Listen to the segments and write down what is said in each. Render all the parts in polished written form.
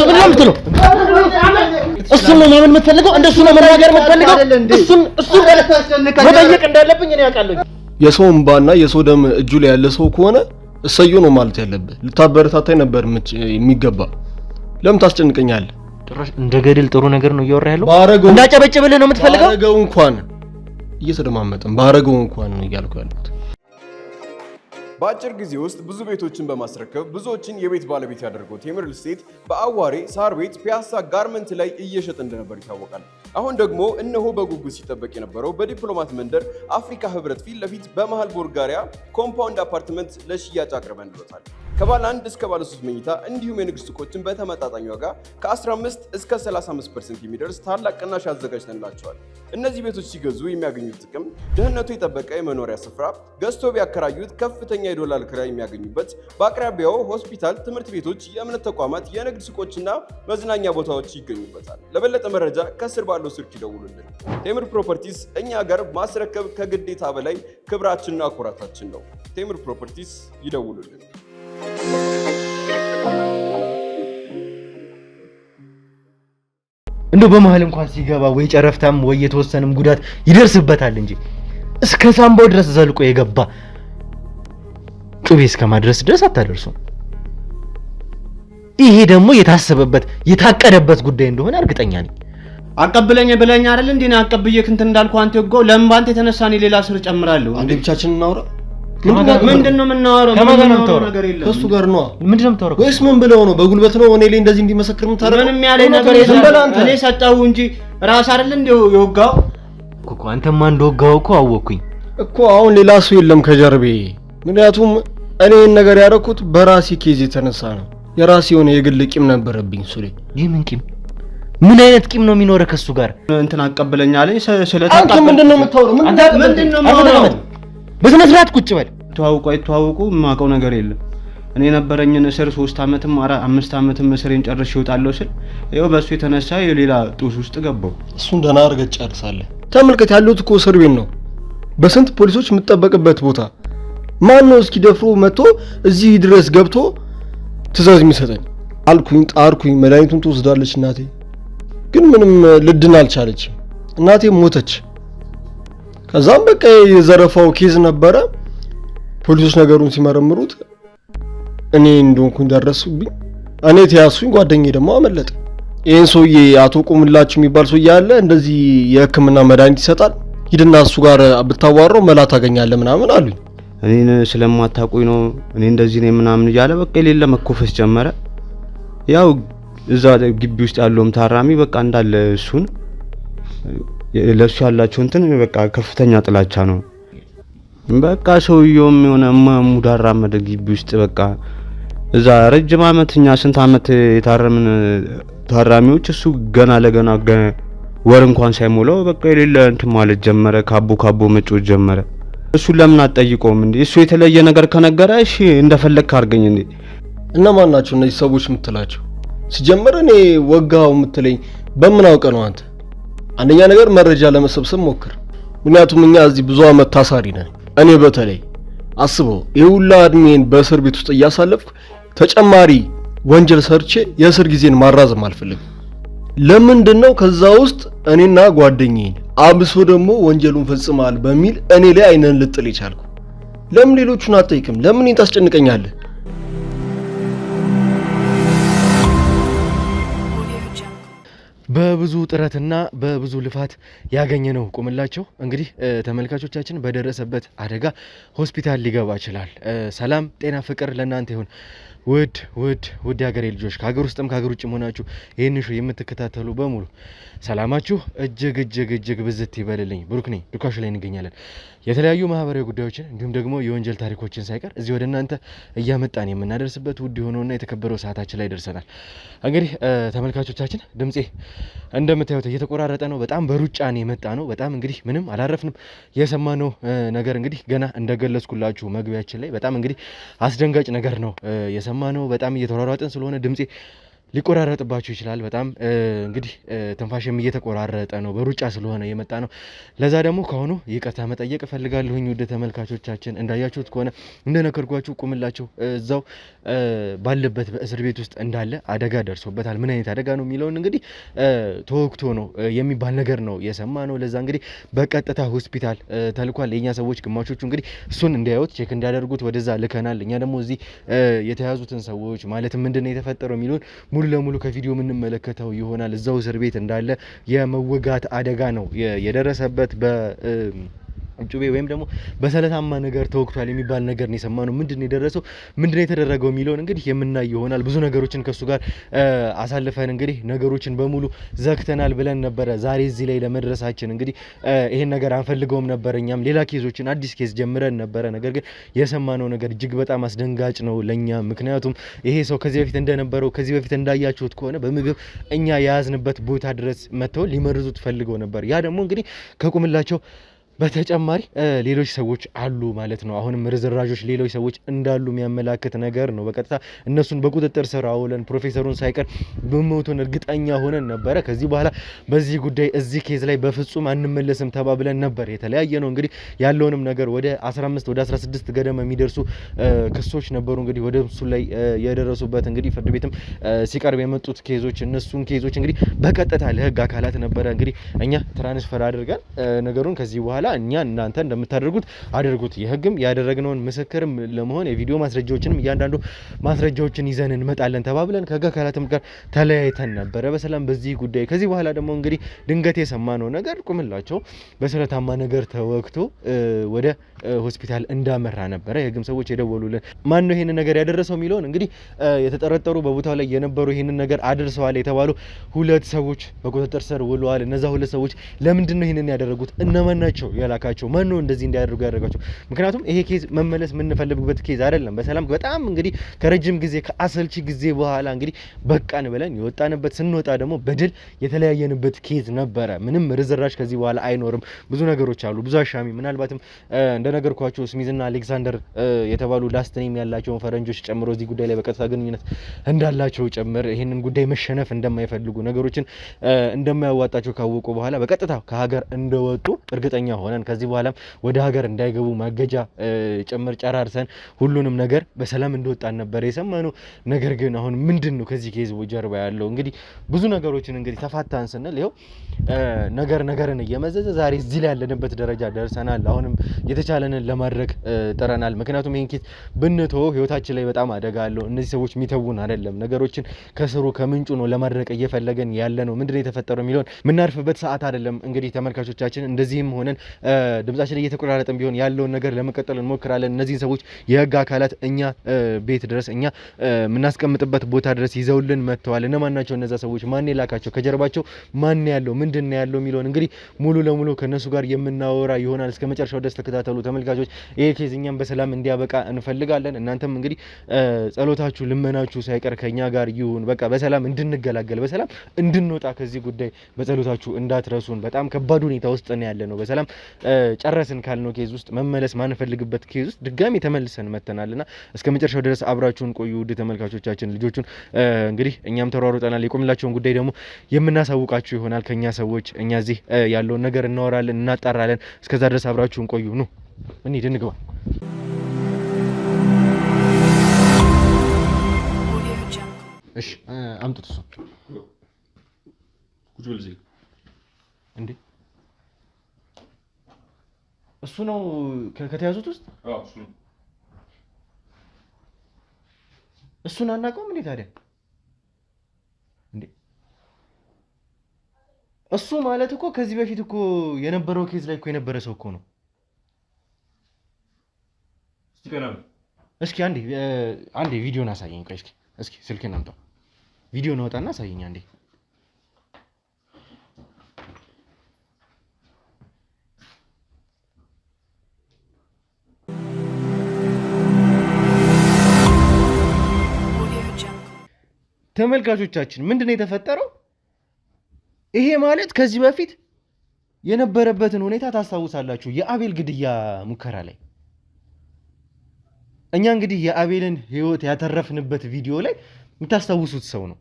ምን የምትለው? እሱን ነው ማመን የምትፈልገው? እንደሱ ነው መናገር የምትፈልገው? እሱን መጠየቅ እንዳለብኝ እኔ አውቃለሁ። የሰው እንባና የሰው ደም እጁ ላይ ያለ ሰው ከሆነ እሰየው ነው ማለት ያለብህ። ልታበረታታኝ ነበር የሚገባ። ለምን ታስጨንቀኛለህ? ጭራሽ እንደ ገድል ጥሩ ነገር ነው እያወራ ያለው። እንዳጨበጭብልህ ነው የምትፈልገው? ባረገው እንኳን እየተደማመጠን ባረገው እንኳን ነው እያልኩ ያለሁት። በአጭር ጊዜ ውስጥ ብዙ ቤቶችን በማስረከብ ብዙዎችን የቤት ባለቤት ያደርገው ቴምር ሪል ስቴት በአዋሬ ሳር ቤት ፒያሳ ጋርመንት ላይ እየሸጠ እንደነበር ይታወቃል። አሁን ደግሞ እነሆ በጉጉት ሲጠበቅ የነበረው በዲፕሎማት መንደር አፍሪካ ህብረት ፊት ለፊት በመሃል ቡልጋሪያ ኮምፓውንድ አፓርትመንት ለሽያጭ አቅርበንልዎታል። ከባለ 1 እስከ ባለ 3 መኝታ እንዲሁም የንግድ ሱቆችን በተመጣጣኝ ዋጋ ከ15 እስከ 35% የሚደርስ ታላቅ ቅናሽ አዘጋጅተንላቸዋል። እነዚህ ቤቶች ሲገዙ የሚያገኙት ጥቅም ደህንነቱ የጠበቀ የመኖሪያ ስፍራ፣ ገዝቶ ቢያከራዩት ከፍተኛ የዶላር ክራይ የሚያገኙበት፣ በአቅራቢያው ሆስፒታል፣ ትምህርት ቤቶች፣ የእምነት ተቋማት፣ የንግድ ሱቆችና መዝናኛ ቦታዎች ይገኙበታል። ለበለጠ መረጃ ከስር ባለው ስልክ ይደውሉልን። ቴምር ፕሮፐርቲስ እኛ ጋር ማስረከብ ከግዴታ በላይ ክብራችንና ኩራታችን ነው። ቴምር ፕሮፐርቲስ ይደውሉልን። እንደው በመሃል እንኳን ሲገባ ወይ ጨረፍታም ወይ የተወሰነም ጉዳት ይደርስበታል እንጂ እስከ ሳምባው ድረስ ዘልቆ የገባ ጩቤ እስከማድረስ ድረስ አታደርሱም። ይሄ ደግሞ የታሰበበት የታቀደበት ጉዳይ እንደሆነ እርግጠኛ ነኝ። አቀብለኝ ብለኝ አይደል እንዴ? ነው አቀብዬክ እንትን እንዳልኩ አንተ ይጎ ለምን ባንተ የተነሳ እኔ ሌላ ስር ጨምራለሁ። አንዴ ብቻችንን እናውራ። ምንድነው የምናወራው? ምንድነው ነገር የለም። ከሱ ጋር ነው። ምንድነው የምታወራው? ወይስ ምን ብለው ነው? በጉልበት ነው እኔ ላይ እንደዚህ እንዲመሰክር የምታደርገው? ምንም ያለኝ ነገር የለም። እኔ ሰጣው እንጂ ራስ አይደል እንዴ የወጋው እኮ። አንተማ እንደወጋው እኮ አወኩኝ እኮ። አሁን ሌላ ሰው የለም ከጀርቤ። ምክንያቱም እኔ ነገር ያደረኩት በራሴ ኬዝ የተነሳ ነው። የራሴ የሆነ የግል ቂም ነበረብኝ እሱ ላይ። የምን ቂም? ምን አይነት ቂም ነው የሚኖረው ከሱ ጋር? እንትን አቀበለኝ አለኝ። ስለታቀበል አንተ ምንድነው የምታወራው? ምንድነው የማወራው? በስነ ስርዓት ቁጭ በል። ተዋውቁ የማውቀው ነገር የለም። እኔ ነበረኝን እስር 3 አመትም 5 አመትም እስሬን ጨርሼ እወጣለሁ ስል ይኸው በሱ የተነሳ የሌላ ጡስ ውስጥ ገባው። እሱን ደህና አድርገህ ጨርሳለህ። ተመልከት፣ ያለሁት እኮ እስር ቤት ነው። በስንት ፖሊሶች የምትጠበቅበት ቦታ። ማን ነው እስኪ ደፍሮ መጥቶ እዚህ ድረስ ገብቶ ትዕዛዝ የሚሰጠኝ? አልኩኝ፣ ጣርኩኝ። መድኃኒቱን ትወስዳለች እናቴ፣ ግን ምንም ልድን አልቻለችም። እናቴ ሞተች። ከዛም በቃ የዘረፋው ኬዝ ነበረ። ፖሊሶች ነገሩን ሲመረምሩት እኔ እንደሆንኩኝ ደረሱብኝ። እኔ ተያዝኩኝ፣ ጓደኛዬ ደግሞ አመለጠ። ይሄን ሰውዬ አቶ ቁምላችሁ የሚባል ሰውዬ አለ፣ እንደዚህ የሕክምና መድኃኒት ይሰጣል፣ ሂድና እሱ ጋር ብታዋራው መላ ታገኛለህ ምናምን አሉኝ። እኔን ስለማታውቁኝ ነው እኔ እንደዚህ ነኝ ምናምን እያለ በቃ የሌለ መኮፈስ ጀመረ። ያው እዛ ግቢ ውስጥ ያለውም ታራሚ በቃ እንዳለ እሱን ለሱ ያላቸው እንትን በቃ ከፍተኛ ጥላቻ ነው። በቃ ሰውየውም የሆነ ሙዳራ መደ ግቢ ውስጥ በቃ እዛ ረጅም አመትኛ ስንት አመት የታረምን ታራሚዎች እሱ ገና ለገና ወር እንኳን ሳይሞላው በቃ የሌለ እንትን ማለት ጀመረ። ካቦ መጮህ ጀመረ። እሱ ለምን አትጠይቀውም እንዴ? እሱ የተለየ ነገር ከነገረ እሺ እንደፈለክ አድርገኝ እንዴ። እነማን ናቸው እነዚህ ሰዎች የምትላቸው? ሲጀመር እኔ ወጋው የምትለኝ በምን አውቀ ነው አንተ? አንደኛ ነገር መረጃ ለመሰብሰብ ሞክር። ምክንያቱም እኛ እዚህ ብዙ አመት ታሳሪ ነን። እኔ በተለይ አስበው የሁላ እድሜን በእስር ቤት ውስጥ እያሳለፍኩ ተጨማሪ ወንጀል ሰርቼ የእስር ጊዜን ማራዘም አልፈልግም። ለምንድነው ከዛ ውስጥ እኔና ጓደኛዬን አብሶ ደግሞ ወንጀሉን ፈጽማል በሚል እኔ ላይ አይነን ልጥል ይቻልኩ? ለምን ሌሎቹን አትጠይቅም? ለምን እኔን ታስጨንቀኛለህ? በብዙ ጥረትና በብዙ ልፋት ያገኘነው ቁምላቸው እንግዲህ ተመልካቾቻችን በደረሰበት አደጋ ሆስፒታል ሊገባ ይችላል። ሰላም ጤና ፍቅር ለእናንተ ይሁን። ውድ የሀገሬ ልጆች ከሀገር ውስጥም ከሀገር ውጭም ሆናችሁ ይህን ሾው የምትከታተሉ በሙሉ ሰላማችሁ እጅግ ብዝት ይበልልኝ። ብሩክ ነኝ። ዱካሹ ላይ እንገኛለን። የተለያዩ ማህበራዊ ጉዳዮችን እንዲሁም ደግሞ የወንጀል ታሪኮችን ሳይቀር እዚህ ወደ እናንተ እያመጣን የምናደርስበት ውድ የሆነውና የተከበረው ሰዓታችን ላይ ደርሰናል። እንግዲህ ተመልካቾቻችን ድምጼ እንደምታዩት እየተቆራረጠ ነው። በጣም በሩጫ ነው የመጣ ነው። በጣም እንግዲህ ምንም አላረፍንም። የሰማነው ነገር እንግዲህ ገና እንደገለጽኩላችሁ መግቢያችን ላይ በጣም እንግዲህ አስደንጋጭ ነገር ነው የሰማነው። በጣም እየተሯሯጥን ስለሆነ ድምጼ ሊቆራረጥባችሁ ይችላል። በጣም እንግዲህ ትንፋሽም እየተቆራረጠ ነው፣ በሩጫ ስለሆነ የመጣ ነው። ለዛ ደግሞ ከሆኑ ይቅርታ መጠየቅ እፈልጋለሁኝ። ውድ ተመልካቾቻችን እንዳያችሁት ከሆነ እንደነገርኳችሁ ቁምላቸው እዛው ባለበት በእስር ቤት ውስጥ እንዳለ አደጋ ደርሶበታል። ምን አይነት አደጋ ነው የሚለውን እንግዲህ ተወግቶ ነው የሚባል ነገር ነው የሰማ ነው። ለዛ እንግዲህ በቀጥታ ሆስፒታል ተልኳል። የኛ ሰዎች ግማሾቹ እንግዲህ እሱን እንዲያዩት ቼክ እንዲያደርጉት ወደዛ ልከናል። እኛ ደግሞ እዚህ የተያዙትን ሰዎች ማለትም ምንድነው የተፈጠረው የሚለውን ሙሉ ለሙሉ ከቪዲዮ የምንመለከተው ይሆናል። እዛው እስር ቤት እንዳለ የመወጋት አደጋ ነው የደረሰበት ጩቤ ወይም ደግሞ በሰለታማ ነገር ተወግቷል የሚባል ነገር ነው የሰማነው። ምንድነው የደረሰው ምንድነው የተደረገው የሚለውን እንግዲህ የምናይ ይሆናል። ብዙ ነገሮችን ከሱ ጋር አሳልፈን እንግዲህ ነገሮችን በሙሉ ዘግተናል ብለን ነበረ። ዛሬ እዚህ ላይ ለመድረሳችን እንግዲህ ይሄን ነገር አንፈልገውም ነበር። እኛም ሌላ ኬዞችን አዲስ ኬዝ ጀምረን ነበረ። ነገር ግን የሰማነው ነገር እጅግ በጣም አስደንጋጭ ነው ለኛ። ምክንያቱም ይሄ ሰው ከዚህ በፊት እንደነበረው ከዚህ በፊት እንዳያችሁት ከሆነ በምግብ እኛ የያዝንበት ቦታ ድረስ መጥተው ሊመርዙት ፈልገው ነበር። ያ ደግሞ እንግዲህ ከቁምላቸው በተጨማሪ ሌሎች ሰዎች አሉ ማለት ነው። አሁንም ርዝራዦች ሌሎች ሰዎች እንዳሉ የሚያመላክት ነገር ነው። በቀጥታ እነሱን በቁጥጥር ስር አውለን ፕሮፌሰሩን ሳይቀር በሞቱን እርግጠኛ ሆነን ነበረ። ከዚህ በኋላ በዚህ ጉዳይ እዚህ ኬዝ ላይ በፍጹም አንመለስም ተባብለን ነበር የተለያየ ነው። እንግዲህ ያለውንም ነገር ወደ 15 ወደ 16 ገደማ የሚደርሱ ክሶች ነበሩ እንግዲህ ወደ እሱ ላይ የደረሱበት እንግዲህ ፍርድ ቤትም ሲቀርብ የመጡት ኬዞች እነሱን ኬዞች እንግዲህ በቀጥታ ለህግ አካላት ነበረ እንግዲህ እኛ ትራንስፈር አድርገን ነገሩን ከዚህ በኋላ እኛ እናንተ እንደምታደርጉት አድርጉት። የህግም ያደረግነውን ምስክርም ለመሆን የቪዲዮ ማስረጃዎችንም እያንዳንዱ ማስረጃዎችን ይዘን እንመጣለን ተባብለን ከህግ አካላትም ጋር ተለያይተን ነበረ በሰላም በዚህ ጉዳይ። ከዚህ በኋላ ደግሞ እንግዲህ ድንገት የሰማነው ነገር ቁምላቸው በስለታማ ነገር ተወግቶ ወደ ሆስፒታል እንዳመራ ነበረ። የህግም ሰዎች የደወሉልን ማን ነው ይሄን ነገር ያደረሰው የሚለውን እንግዲህ የተጠረጠሩ በቦታው ላይ የነበሩ ይሄንን ነገር አድርሰዋል የተባሉ 2 ሰዎች በቁጥጥር ስር ውለዋል። እነዛ 2 ሰዎች ለምንድን ነው ይሄንን ያደረጉት? እነማን ናቸው ያላካቸው? ማን ነው እንደዚህ እንዲያደርጉ ያደረጋቸው? ምክንያቱም ይሄ ኬዝ መመለስ የምንፈልግበት ኬዝ አይደለም። በሰላም በጣም እንግዲህ ከረጅም ጊዜ ከአሰልቺ ጊዜ በኋላ እንግዲህ በቃን ብለን የወጣንበት ስንወጣ ደግሞ በድል የተለያየንበት ኬዝ ነበረ። ምንም ርዝራሽ ከዚህ በኋላ አይኖርም። ብዙ ነገሮች አሉ፣ ብዙ አሻሚ ምናልባትም እንደነገርኳቸው ስሚዝና አሌክሳንደር የተባሉ ላስት ኔም ያላቸውን ፈረንጆች ጨምሮ እዚህ ጉዳይ ላይ በቀጥታ ግንኙነት እንዳላቸው ጨምር ይሄንን ጉዳይ መሸነፍ እንደማይፈልጉ ነገሮችን እንደማያዋጣቸው ካወቁ በኋላ በቀጥታ ከሀገር እንደወጡ እርግጠኛ ሆነን ከዚህ በኋላም ወደ ሀገር እንዳይገቡ ማገጃ ጭምር ጨራርሰን ሁሉንም ነገር በሰላም እንደወጣን ነበር የሰማነው። ነገር ግን አሁን ምንድነው ከዚህ ኬዝ ጀርባ ያለው? እንግዲህ ብዙ ነገሮችን እንግዲህ ተፋታን ስንል ይኸው ነገርን እየመዘዘ ዛሬ እዚህ ላይ ያለንበት ደረጃ ደርሰናል። አሁንም የተቻለንን ለማድረግ ጥረናል። ምክንያቱም ይሄን ኬዝ ብንተወው ህይወታችን ላይ በጣም አደጋ አለው። እነዚህ ሰዎች የሚተውን አይደለም፣ ነገሮችን ከስሩ ከምንጩ ነው ለማድረቅ እየፈለገን ያለ ነው። ምንድነው የተፈጠረው የሚለውን የምናርፍበት ሰዓት አይደለም። እንግዲህ ተመልካቾቻችን እንደዚህም ሆነን ድምጻችን እየተቆራረጠን ቢሆን ያለውን ነገር ለመቀጠል እንሞክራለን። እነዚህን ሰዎች የህግ አካላት እኛ ቤት ድረስ እኛ የምናስቀምጥበት ቦታ ድረስ ይዘውልን መጥተዋል። እነማን ናቸው እነዛ ሰዎች? ማን የላካቸው? ከጀርባቸው ማን ያለው? ምንድን ነው ያለው የሚለውን እንግዲህ ሙሉ ለሙሉ ከነሱ ጋር የምናወራ ይሆናል። እስከ መጨረሻው ድረስ ተከታተሉ ተመልካቾች። ይሄ ኬዝ እኛም በሰላም እንዲያበቃ እንፈልጋለን። እናንተም እንግዲህ ጸሎታችሁ፣ ልመናችሁ ሳይቀር ከኛ ጋር ይሁን። በቃ በሰላም እንድንገላገል በሰላም እንድንወጣ ከዚህ ጉዳይ በጸሎታችሁ እንዳትረሱን። በጣም ከባድ ሁኔታ ውስጥ ነው ያለ ነው። በሰላም ጨረስን ካልነው ኬዝ ውስጥ መመለስ ማንፈልግበት ኬዝ ውስጥ ድጋሚ ተመልሰን መተናልና እስከ መጨረሻው ድረስ አብራችሁን ቆዩ ውድ ተመልካቾቻችን። ልጆቹን እንግዲህ እኛም ተሯሩጠናል። የቆምላቸውን ጉዳይ ደግሞ የምናሳውቃችሁ ይሆናል ከኛ ሰዎች። እኛ እዚህ ያለውን ነገር እናወራለን፣ እናጣራለን። እስከዛ ድረስ አብራችሁን ቆዩ። ኑ እንሂድ፣ እንግባ። እሺ አምጡት እሱ እንዴ እሱ ነው ከተያዙት ውስጥ? አዎ እሱ ነው። እሱን አናውቀውም እንዴ ታዲያ? እንዴ እሱ ማለት እኮ ከዚህ በፊት እኮ የነበረው ኬዝ ላይ እኮ የነበረ ሰው እኮ ነው። እስኪ አንዴ ቪዲዮን አሳየኝ። ቆይ እስኪ ስልኬን አምጣው። ቪዲዮን አውጣና አሳየኝ አንዴ። ተመልካቾቻችን ምንድነው የተፈጠረው? ይሄ ማለት ከዚህ በፊት የነበረበትን ሁኔታ ታስታውሳላችሁ። የአቤል ግድያ ሙከራ ላይ እኛ እንግዲህ የአቤልን ሕይወት ያተረፍንበት ቪዲዮ ላይ የምታስታውሱት ሰው ነው።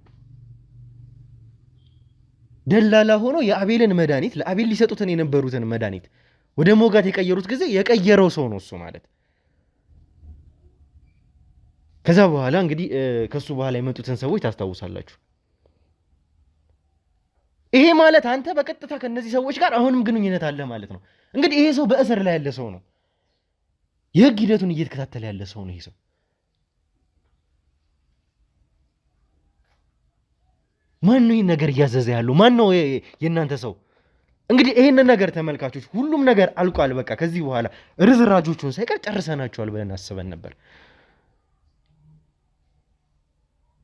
ደላላ ሆኖ የአቤልን መድኃኒት ለአቤል ሊሰጡትን የነበሩትን መድኃኒት ወደ ሞጋት የቀየሩት ጊዜ የቀየረው ሰው ነው እሱ ማለት። ከዛ በኋላ እንግዲህ ከሱ በኋላ የመጡትን ሰዎች ታስታውሳላችሁ። ይሄ ማለት አንተ በቀጥታ ከነዚህ ሰዎች ጋር አሁንም ግንኙነት አለ ማለት ነው። እንግዲህ ይሄ ሰው በእስር ላይ ያለ ሰው ነው። የህግ ሂደቱን እየተከታተለ ያለ ሰው ነው። ይሄ ሰው ማን ነው ይህን ነገር እያዘዘ ያለው? ማን ነው የእናንተ ሰው? እንግዲህ ይህንን ነገር ተመልካቾች ሁሉም ነገር አልቋል። በቃ ከዚህ በኋላ ርዝራጆቹን ሳይቀር ጨርሰናቸዋል ብለን አስበን ነበር።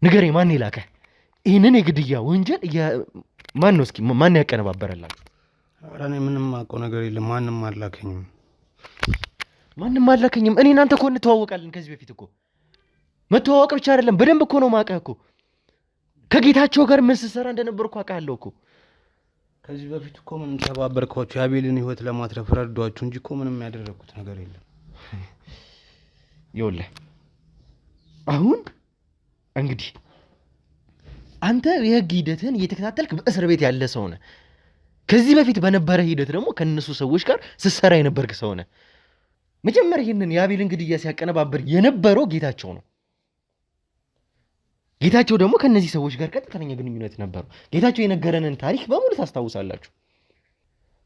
ንገሬ፣ ማን ይላከ ይህንን የግድያ ወንጀል? ማን ነው? እስኪ ማን ያቀነባበረላችሁ? ኧረ እኔ ምንም አውቀው ነገር የለም። ማንም አላከኝም። ማንም አላከኝም። እኔ እናንተ እኮ እንተዋወቃለን ከዚህ በፊት እኮ። መተዋወቅ ብቻ አይደለም በደንብ እኮ ነው ማውቀህ እኮ። ከጌታቸው ጋር ምን ስትሰራ እንደነበር እኮ አውቃለሁ እኮ። ከዚህ በፊት እኮ ምን ተባበርኳችሁ? የአቤልን ህይወት ለማትረፍ ረዷችሁ እንጂ እኮ ምንም ያደረኩት ነገር የለም። ይኸውልህ አሁን እንግዲህ አንተ የህግ ሂደትህን እየተከታተልክ በእስር ቤት ያለ ሰው ነህ። ከዚህ በፊት በነበረ ሂደት ደግሞ ከነሱ ሰዎች ጋር ስትሰራ የነበርክ ሰው ነህ። መጀመሪያ ይህንን የአቤልን ግድያ ሲያቀነባበር የነበረው ጌታቸው ነው። ጌታቸው ደግሞ ከነዚህ ሰዎች ጋር ቀጥተኛ ግንኙነት ነበረው። ጌታቸው የነገረንን ታሪክ በሙሉ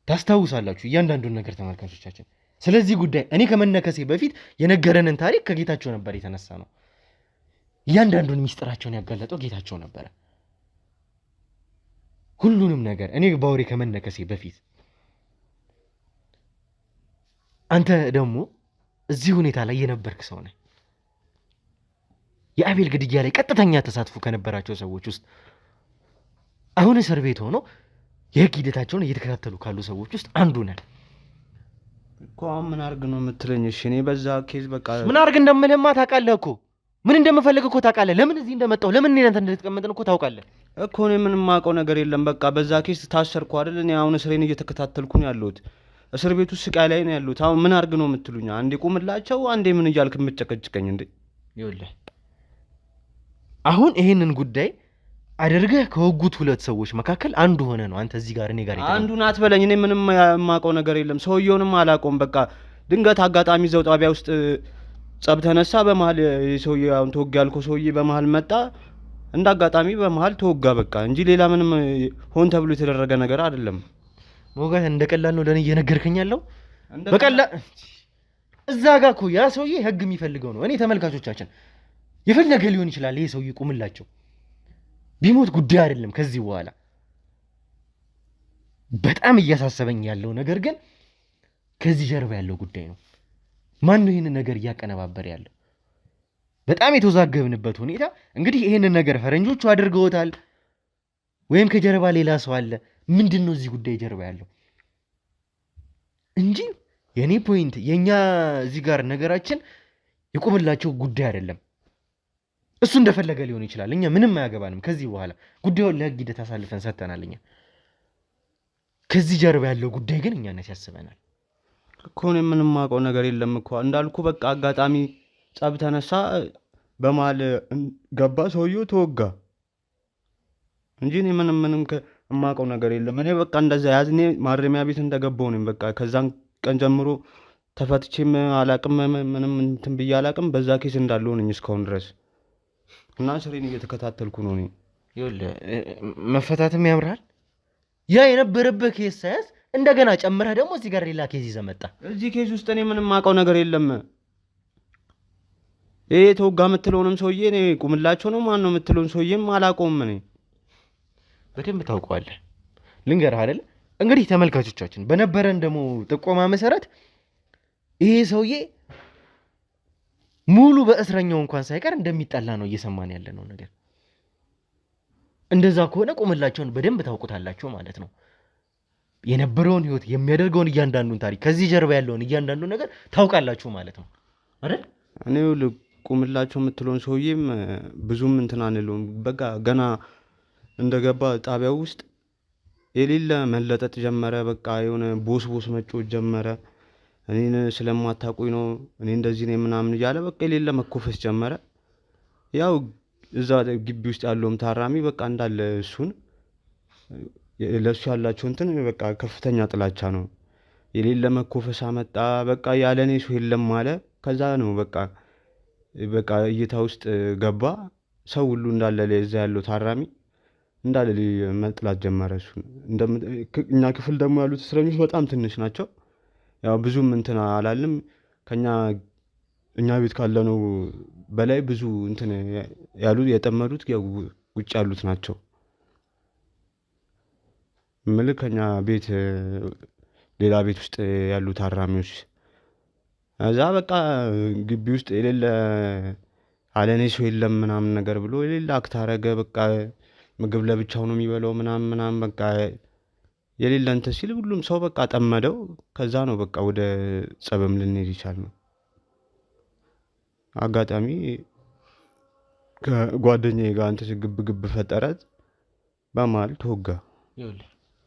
ታስታውሳላችሁ እያንዳንዱን ነገር ተመልካቾቻችን። ስለዚህ ጉዳይ እኔ ከመነከሴ በፊት የነገረንን ታሪክ ከጌታቸው ነበር የተነሳ ነው። እያንዳንዱን ሚስጥራቸውን ያጋለጠው ጌታቸው ነበረ። ሁሉንም ነገር እኔ ባወሬ ከመነከሴ በፊት አንተ ደግሞ እዚህ ሁኔታ ላይ የነበርክ ሰው ነህ። የአቤል ግድያ ላይ ቀጥተኛ ተሳትፎ ከነበራቸው ሰዎች ውስጥ አሁን እስር ቤት ሆኖ የህግ ሂደታቸውን እየተከታተሉ ካሉ ሰዎች ውስጥ አንዱ ነህ እኮ። ምን አርግ ነው የምትለኝ? እሺ እኔ በዛ ኬዝ በቃ ምን አርግ እንደምልህማ ታውቃለህ እኮ። ምን እንደምፈልግ እኮ ታውቃለህ። ለምን እዚህ እንደመጣሁ ለምን እኔ እናንተ እንደተቀመጥን እኮ ታውቃለህ እኮ። እኔ ምንም የማውቀው ነገር የለም። በቃ በዛ ኬዝ ታሰርኩ አይደል? እኔ አሁን እስሬን እየተከታተልኩ ነው ያለሁት። እስር ቤቱ ስቃይ ላይ ነው ያለሁት። አሁን ምን አርግ ነው የምትሉኝ? አንዴ ቁምላቸው፣ አንዴ ምን እያልክ የምትጨቀጭቀኝ እንዴ? ይኸውልህ አሁን ይሄንን ጉዳይ አድርገህ ከወጉት ሁለት ሰዎች መካከል አንዱ ሆነ ነው አንተ እዚህ ጋር እኔ ጋር አንዱን አትበለኝ። እኔ ምንም የማውቀው ነገር የለም። ሰውየውንም አላውቀውም። በቃ ድንገት አጋጣሚ እዛው ጣቢያ ውስጥ ጸብ ተነሳ። በመሀል የሰውዬ አሁን ተወጋ ያልከው ሰውዬ በመሀል መጣ። እንደ አጋጣሚ በመሀል ተወጋ በቃ እንጂ ሌላ ምንም ሆን ተብሎ የተደረገ ነገር አይደለም። ሞጋት እንደቀላል ነው ለኔ እየነገርከኝ ያለው በቀላል። እዛ ጋር እኮ ያ ሰውዬ ህግ የሚፈልገው ነው። እኔ ተመልካቾቻችን የፈለገ ሊሆን ይችላል። ይሄ ሰውዬ ቁምላቸው ቢሞት ጉዳይ አይደለም። ከዚህ በኋላ በጣም እያሳሰበኝ ያለው ነገር ግን ከዚህ ጀርባ ያለው ጉዳይ ነው። ማን ነው ይህንን ነገር እያቀነባበረ ያለው? በጣም የተወዛገብንበት ሁኔታ እንግዲህ ይህንን ነገር ፈረንጆቹ አድርገውታል ወይም ከጀርባ ሌላ ሰው አለ? ምንድን ነው እዚህ ጉዳይ ጀርባ ያለው እንጂ የኔ ፖይንት የኛ እዚህ ጋር ነገራችን የቁምላቸው ጉዳይ አይደለም። እሱ እንደፈለገ ሊሆን ይችላል። እኛ ምንም አያገባንም። ከዚህ በኋላ ጉዳዩን ለህግ ሂደት አሳልፈን ሰጥተናል። እኛ ከዚህ ጀርባ ያለው ጉዳይ ግን እኛነት ያስበናል እኮ። እኔ ምንም የማውቀው ነገር የለም እኮ እንዳልኩ በቃ አጋጣሚ ጸብ ተነሳ፣ በመሀል ገባ፣ ሰውየው ተወጋ እንጂ እኔ ምንም የማውቀው ነገር የለም። እኔ በቃ እንደዛ ያዝኔ ማረሚያ ቤት እንደገባው ነኝ። በቃ ከዛን ቀን ጀምሮ ተፈትቼም አላቅም፣ ምንም እንትን ብዬ አላቅም። በዛ ኬስ እንዳለው ነኝ እስካሁን ድረስ እና ስሬን እየተከታተልኩ ነው። እኔ ይኸውልህ መፈታትም ያምራል። ያ የነበረበት ኬስ ሳያዝ እንደገና ጨምረህ ደግሞ እዚህ ጋር ሌላ ኬዝ ይዘህ መጣ። እዚህ ኬዝ ውስጥ እኔ ምንም የማውቀው ነገር የለም። ይሄ ተወጋ የምትለውንም ሰውዬ እኔ ቁምላቸው ነው ማን ነው የምትለውን ሰውዬም አላውቀውም። እኔ በደንብ ታውቀዋለህ። ልንገርህ አይደል እንግዲህ ተመልካቾቻችን በነበረን ደግሞ ጥቆማ መሰረት ይሄ ሰውዬ ሙሉ በእስረኛው እንኳን ሳይቀር እንደሚጠላ ነው እየሰማን ያለ ነው ነገር። እንደዛ ከሆነ ቁምላቸውን በደንብ ታውቁታላችሁ ማለት ነው። የነበረውን ህይወት የሚያደርገውን እያንዳንዱን ታሪክ ከዚህ ጀርባ ያለውን እያንዳንዱን ነገር ታውቃላችሁ ማለት ነው አይደል? እኔ ቁምላቸው የምትለውን ሰውዬም ብዙም እንትን አንለውም። በቃ ገና እንደገባ ጣቢያው ውስጥ የሌለ መለጠጥ ጀመረ። በቃ የሆነ ቦስ መጮት ጀመረ። እኔን ስለማታውቁኝ ነው እኔ እንደዚህ ነኝ ምናምን እያለ በቃ የሌለ መኮፈስ ጀመረ። ያው እዛ ግቢ ውስጥ ያለውም ታራሚ በቃ እንዳለ እሱን ለሱ ያላቸው እንትን በቃ ከፍተኛ ጥላቻ ነው። የሌለ መኮፈስ አመጣ። በቃ ያለኔ ሰው የለም አለ። ከዛ ነው በቃ እይታ ውስጥ ገባ። ሰው ሁሉ እንዳለ እዛ ያለው ታራሚ እንዳለ መጥላት ጀመረ። እሱ እኛ ክፍል ደግሞ ያሉት እስረኞች በጣም ትንሽ ናቸው። ያው ብዙም እንትን አላልም። እኛ ቤት ካለነው በላይ ብዙ እንትን ያሉት የጠመዱት ውጭ ያሉት ናቸው። ምልክ ከኛ ቤት ሌላ ቤት ውስጥ ያሉ ታራሚዎች እዛ በቃ ግቢ ውስጥ የሌለ አለኔ ሰው የለም ምናምን ነገር ብሎ የሌለ አክት አረገ። በቃ ምግብ ለብቻው ነው የሚበላው ምናምን በቃ የሌለ እንትን ሲል ሁሉም ሰው በቃ ጠመደው። ከዛ ነው በቃ ወደ ጸብም ልንሄድ ይቻልነው። አጋጣሚ ከጓደኛዬ ጋር እንትን ግብ ፈጠረት። በመሀል ተወጋ።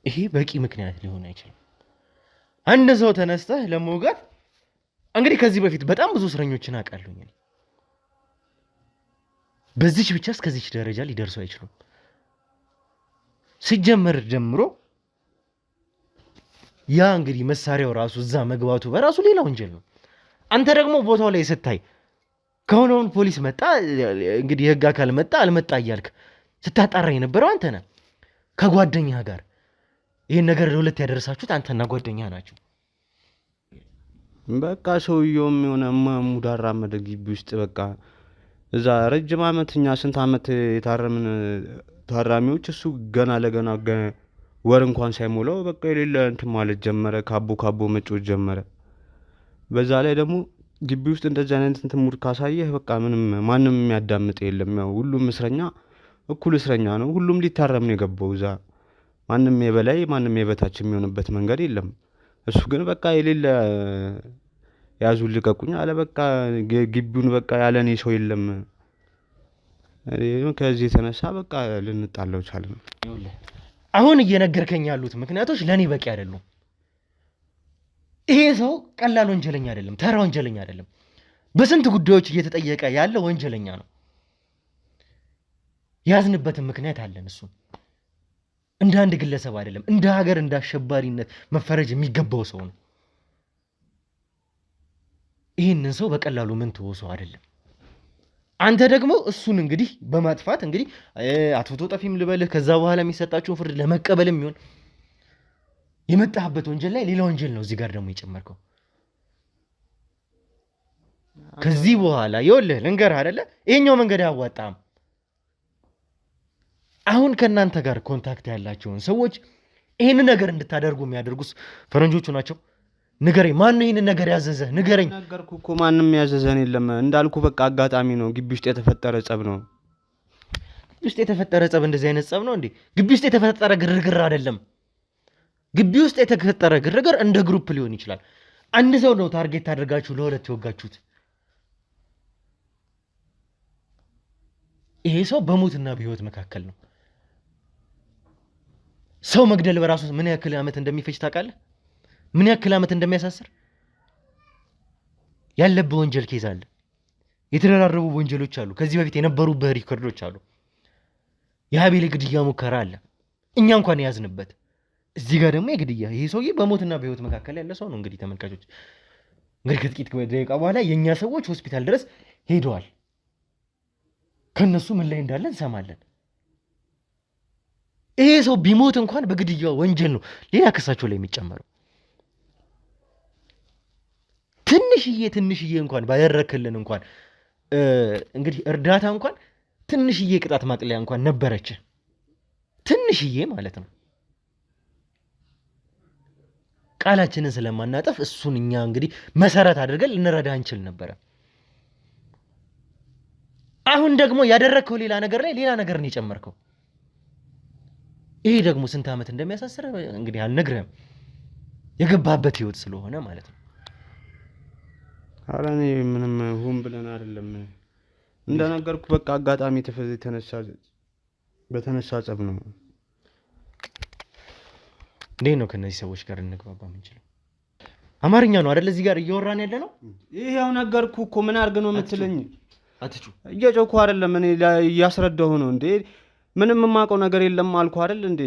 ይሄ በቂ ምክንያት ሊሆን አይችልም። አንድ ሰው ተነስተህ ለመውጋት እንግዲህ ከዚህ በፊት በጣም ብዙ እስረኞችን አውቃለሁ። በዚች ብቻ እስከዚች ደረጃ ሊደርሱ አይችሉም። ሲጀመር ጀምሮ ያ እንግዲህ መሳሪያው ራሱ እዛ መግባቱ በራሱ ሌላ ወንጀል ነው። አንተ ደግሞ ቦታው ላይ ስታይ ከሆነውን ፖሊስ መጣ እንግዲህ የህግ አካል መጣ አልመጣ እያልክ ስታጣራ የነበረው አንተ ነህ ከጓደኛ ጋር። ይሄን ነገር ለሁለት ያደረሳችሁት አንተና ጓደኛ ናችሁ። በቃ ሰውየውም የሆነ ሙዳራ ግቢ ውስጥ በቃ እዛ ረጅም ዓመት እኛ ስንት ዓመት የታረምን ታራሚዎች እሱ ገና ለገና ወር እንኳን ሳይሞላው በቃ የሌለ እንትን ማለት ጀመረ። ካቦ መጮት ጀመረ። በዛ ላይ ደግሞ ግቢ ውስጥ እንደዚህ አይነት እንትን ሙድ ካሳየህ በቃ ማንም የሚያዳምጥ የለም። ያው ሁሉም እስረኛ እኩል እስረኛ ነው። ሁሉም ሊታረም ነው የገባው እዛ። ማንም የበላይ ማንም የበታች የሚሆንበት መንገድ የለም። እሱ ግን በቃ የሌለ ያዙን ልቀቁኝ አለ። በቃ ግቢውን በቃ ያለኔ ሰው የለም። ከዚህ የተነሳ በቃ ልንጣለው ቻልን። አሁን እየነገርከኝ ያሉት ምክንያቶች ለኔ በቂ አይደሉም። ይሄ ሰው ቀላል ወንጀለኛ አይደለም፣ ተራ ወንጀለኛ አይደለም። በስንት ጉዳዮች እየተጠየቀ ያለ ወንጀለኛ ነው። ያዝንበትን ምክንያት አለን። እሱ እንደ አንድ ግለሰብ አይደለም፣ እንደ ሀገር እንደ አሸባሪነት መፈረጅ የሚገባው ሰው ነው። ይህንን ሰው በቀላሉ ምን ተወሰው አይደለም። አንተ ደግሞ እሱን እንግዲህ በማጥፋት እንግዲህ አጥፍቶ ጠፊም ልበልህ ከዛ በኋላ የሚሰጣቸውን ፍርድ ለመቀበልም ይሆን የመጣህበት ወንጀል ላይ ሌላ ወንጀል ነው እዚህ ጋር ደግሞ የጨመርከው። ከዚህ በኋላ ይኸውልህ ልንገርህ አይደለ ይሄኛው መንገድ አያዋጣም። አሁን ከእናንተ ጋር ኮንታክት ያላቸውን ሰዎች ይሄንን ነገር እንድታደርጉ የሚያደርጉት ፈረንጆቹ ናቸው። ንገረኝ፣ ማን ነው ይሄንን ነገር ያዘዘ? ንገረኝ። ነገርኩህ እኮ ማንም ያዘዘን የለም። እንዳልኩ በቃ አጋጣሚ ነው። ግቢ ውስጥ የተፈጠረ ጸብ ነው። ግቢ ውስጥ የተፈጠረ ጸብ እንደዚህ አይነት ጸብ ነው እንዴ? ግቢ ውስጥ የተፈጠረ ግርግር አይደለም። ግቢ ውስጥ የተፈጠረ ግርግር እንደ ግሩፕ ሊሆን ይችላል። አንድ ሰው ነው ታርጌት አድርጋችሁ ለሁለት ይወጋችሁት። ይሄ ሰው በሞትና በህይወት መካከል ነው። ሰው መግደል በራሱ ምን ያክል ዓመት እንደሚፈጅ ታውቃለህ? ምን ያክል ዓመት እንደሚያሳስር? ያለብህ ወንጀል ኬዝ አለ። የተደራረቡ ወንጀሎች አሉ። ከዚህ በፊት የነበሩብህ ሪኮርዶች አሉ። የሀቤል ግድያ ሙከራ አለ፣ እኛ እንኳን የያዝንበት። እዚህ ጋር ደግሞ የግድያ ይሄ ሰውዬ በሞትና በህይወት መካከል ያለ ሰው ነው። እንግዲህ ተመልካቾች እንግዲህ ከጥቂት ደቂቃ በኋላ የእኛ ሰዎች ሆስፒታል ድረስ ሄደዋል። ከነሱ ምን ላይ እንዳለ እንሰማለን። ይሄ ሰው ቢሞት እንኳን በግድያ ወንጀል ነው ሌላ ክሳቸው ላይ የሚጨመረው። ትንሽዬ እንኳን ባደረክልን እንኳን እንግዲህ እርዳታ እንኳን ትንሽዬ ቅጣት ማቅለያ እንኳን ነበረች። ትንሽዬ ማለት ነው። ቃላችንን ስለማናጠፍ እሱን እኛ እንግዲህ መሰረት አድርገን ልንረዳ እንችል ነበረ። አሁን ደግሞ ያደረግከው ሌላ ነገር ላይ ሌላ ነገር ነው የጨመርከው። ይሄ ደግሞ ስንት ዓመት እንደሚያሳስር እንግዲህ አልነግርህም፣ የገባበት ህይወት ስለሆነ ማለት ነው። ኧረ እኔ ምንም ሁን ብለን አይደለም። እንደነገርኩ በቃ አጋጣሚ በተነሳ ጸብ ነው። እንዴት ነው ከነዚህ ሰዎች ጋር እንግባባ የምንችለው? አማርኛ ነው አይደል እዚህ ጋር እያወራን ያለ ነው። ይሄው ነገርኩ እኮ ምን አድርግ ነው የምትለኝ? አትጩ። እየጮኩ አይደለም እኔ እያስረዳሁ ነው እንዴ። ምንም የማውቀው ነገር የለም አልኩ አይደል እንዴ።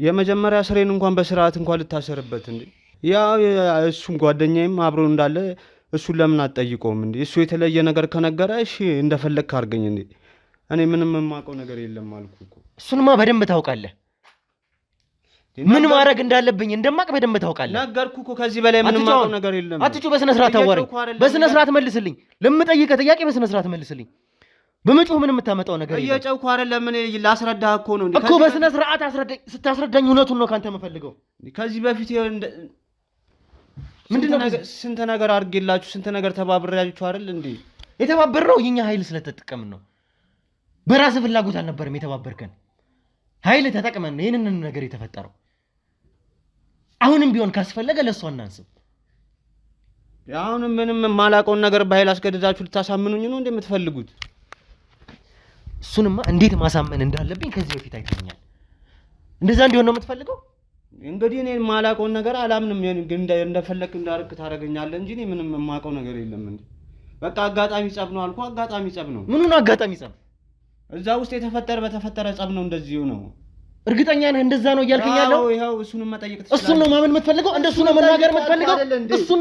የመጀመሪያ ስሬን እንኳን በስርዓት እንኳን ልታሰርበት እንዴ? ያ እሱም ጓደኛዬም አብሮ እንዳለ እሱን ለምን አትጠይቀውም እንዴ? እሱ የተለየ ነገር ከነገረ እሺ እንደፈለግክ አድርገኝ እንዴ። እኔ ምንም የማውቀው ነገር የለም አልኩህ እኮ። እሱንማ በደንብ ታውቃለህ። ምን ማድረግ እንዳለብኝ እንደማቅ በደንብ ታውቃለህ። ነገርኩህ እኮ ከዚህ በላይ ምንም የማውቀው ነገር የለም። አትጩ፣ በስነ ስርዓት አዋራኝ። በስነ ስርዓት መልስልኝ። ለምጠይቀህ ጥያቄ በስነ ስርዓት መልስልኝ። በመጮህ ምን የምታመጣው ነገር የለም። እየጨውኩ አይደለም እኔ ላስረዳህ እኮ ነው እኮ በስነ ስርዓት አስረዳኝ። ስታስረዳኝ እውነቱን ነው ካንተ የምፈልገው። ከዚህ በፊት ምንድነው ስንት ነገር አድርጌላችሁ ስንት ነገር ተባብሬያችሁ አይደል እንዴ? የተባበርነው የኛ ኃይል ስለተጠቀምን ነው። በራስ ፍላጎት አልነበረም የተባበርከን። ኃይል ተጠቅመን ነው ይሄንን ነገር የተፈጠረው። አሁንም ቢሆን ካስፈለገ ለሷ እናንስም። አሁንም ምንም ማላቀውን ነገር በኃይል አስገድዳችሁ ልታሳምኑኝ ነው እንደምትፈልጉት? እሱንማ እንዴት ማሳመን እንዳለብኝ ከዚህ በፊት አይተኛል። እንደዛ እንዲሆን ነው የምትፈልገው? እንግዲህ እኔ ማላቀውን ነገር አላምንም። ግን እንደፈለክ እንዳርክ ታረጋኛለህ እንጂ እኔ ምንም የማውቀው ነገር የለም እንዴ። በቃ አጋጣሚ ጸብ ነው አልኩህ። አጋጣሚ ጸብ ነው። ምኑ ነው አጋጣሚ ጸብ? እዛ ውስጥ በተፈጠረ ጸብ ነው እንደዚሁ ነው። እርግጠኛ ነህ እንደዛ ነው እያልከኝ ያለው? ይሄው እሱንም መጠየቅ ትችላለህ። እሱን ነው ማመን የምትፈልገው? እንደሱ ነው መናገር የምትፈልገው? እሱን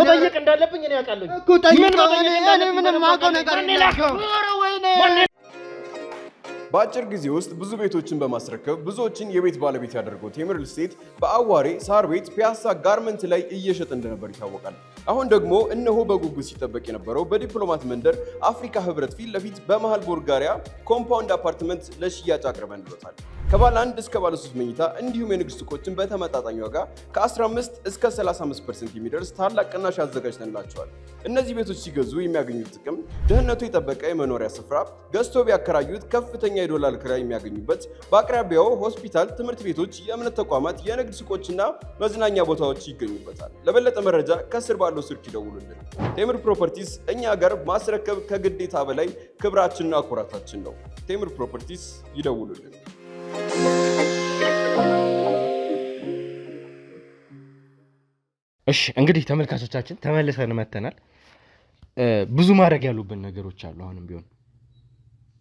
መጠየቅ እንዳለብኝ እኔ አውቃለሁ እኮ። ጠይቀው። እኔ ምንም የማውቀው ነገር የለም። በአጭር ጊዜ ውስጥ ብዙ ቤቶችን በማስረከብ ብዙዎችን የቤት ባለቤት ያደርገው ቴምር ሪል ስቴት በአዋሬ ሳር ቤት ፒያሳ ጋርመንት ላይ እየሸጠ እንደነበር ይታወቃል። አሁን ደግሞ እነሆ በጉጉት ሲጠበቅ የነበረው በዲፕሎማት መንደር አፍሪካ ህብረት ፊት ለፊት በመሃል ቡልጋሪያ ኮምፓውንድ አፓርትመንት ለሽያጭ አቅርበንልዎታል። ከባለ 1 እስከ ባለ 3 መኝታ እንዲሁም የንግድ ሱቆችን በተመጣጣኝ ዋጋ ከ15 እስከ 35% የሚደርስ ታላቅ ቅናሽ አዘጋጅተንላቸዋል። እነዚህ ቤቶች ሲገዙ የሚያገኙት ጥቅም ደህንነቱ የጠበቀ የመኖሪያ ስፍራ፣ ገዝቶ ቢያከራዩት ከፍተኛ የዶላር ክራይ የሚያገኙበት፣ በአቅራቢያው ሆስፒታል፣ ትምህርት ቤቶች፣ የእምነት ተቋማት፣ የንግድ ሱቆችና መዝናኛ ቦታዎች ይገኙበታል። ለበለጠ መረጃ ከስር ባለው ስልክ ይደውሉልን። ቴምር ፕሮፐርቲስ እኛ ጋር ማስረከብ ከግዴታ በላይ ክብራችንና ኩራታችን ነው። ቴምር ፕሮፐርቲስ ይደውሉልን። እሺ እንግዲህ ተመልካቾቻችን ተመልሰን መተናል። ብዙ ማድረግ ያሉብን ነገሮች አሉ። አሁንም ቢሆን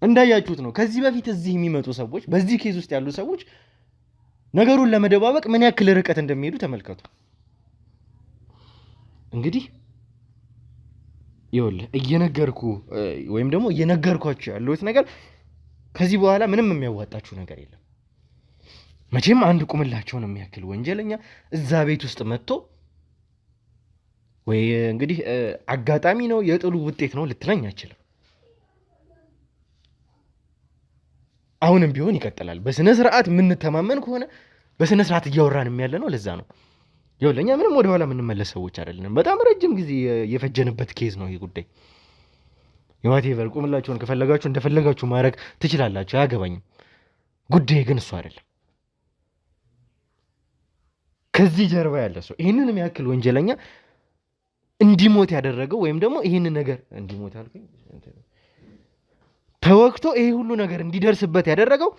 እንዳያችሁት ነው። ከዚህ በፊት እዚህ የሚመጡ ሰዎች፣ በዚህ ኬዝ ውስጥ ያሉ ሰዎች ነገሩን ለመደባበቅ ምን ያክል ርቀት እንደሚሄዱ ተመልከቱ። እንግዲህ ይኸውልህ እየነገርኩ ወይም ደግሞ እየነገርኳችሁ ያለሁት ነገር ከዚህ በኋላ ምንም የሚያዋጣችሁ ነገር የለም። መቼም አንድ ቁምላቸውን የሚያክል ወንጀለኛ እዛ ቤት ውስጥ መጥቶ ወይ እንግዲህ አጋጣሚ ነው የጥሉ ውጤት ነው ልትለኝ አይችልም። አሁንም ቢሆን ይቀጥላል። በስነ ስርዓት የምንተማመን ከሆነ በስነ ስርዓት እያወራን ያለ ነው። ለዛ ነው ይኸውልህ ምንም ወደኋላ የምንመለስ ሰዎች አይደለንም። በጣም ረጅም ጊዜ የፈጀንበት ኬዝ ነው ይህ ጉዳይ። የዋቴቨር ቁምላቸውን ከፈለጋችሁ እንደፈለጋችሁ ማድረግ ትችላላችሁ፣ አያገባኝም። ጉዳይ ግን እሱ አይደለም። ከዚህ ጀርባ ያለ ሰው ይህንን የሚያክል ወንጀለኛ እንዲሞት ያደረገው ወይም ደግሞ ይህንን ነገር እንዲሞት አልኩኝ ተወክቶ ይሄ ሁሉ ነገር እንዲደርስበት ያደረገው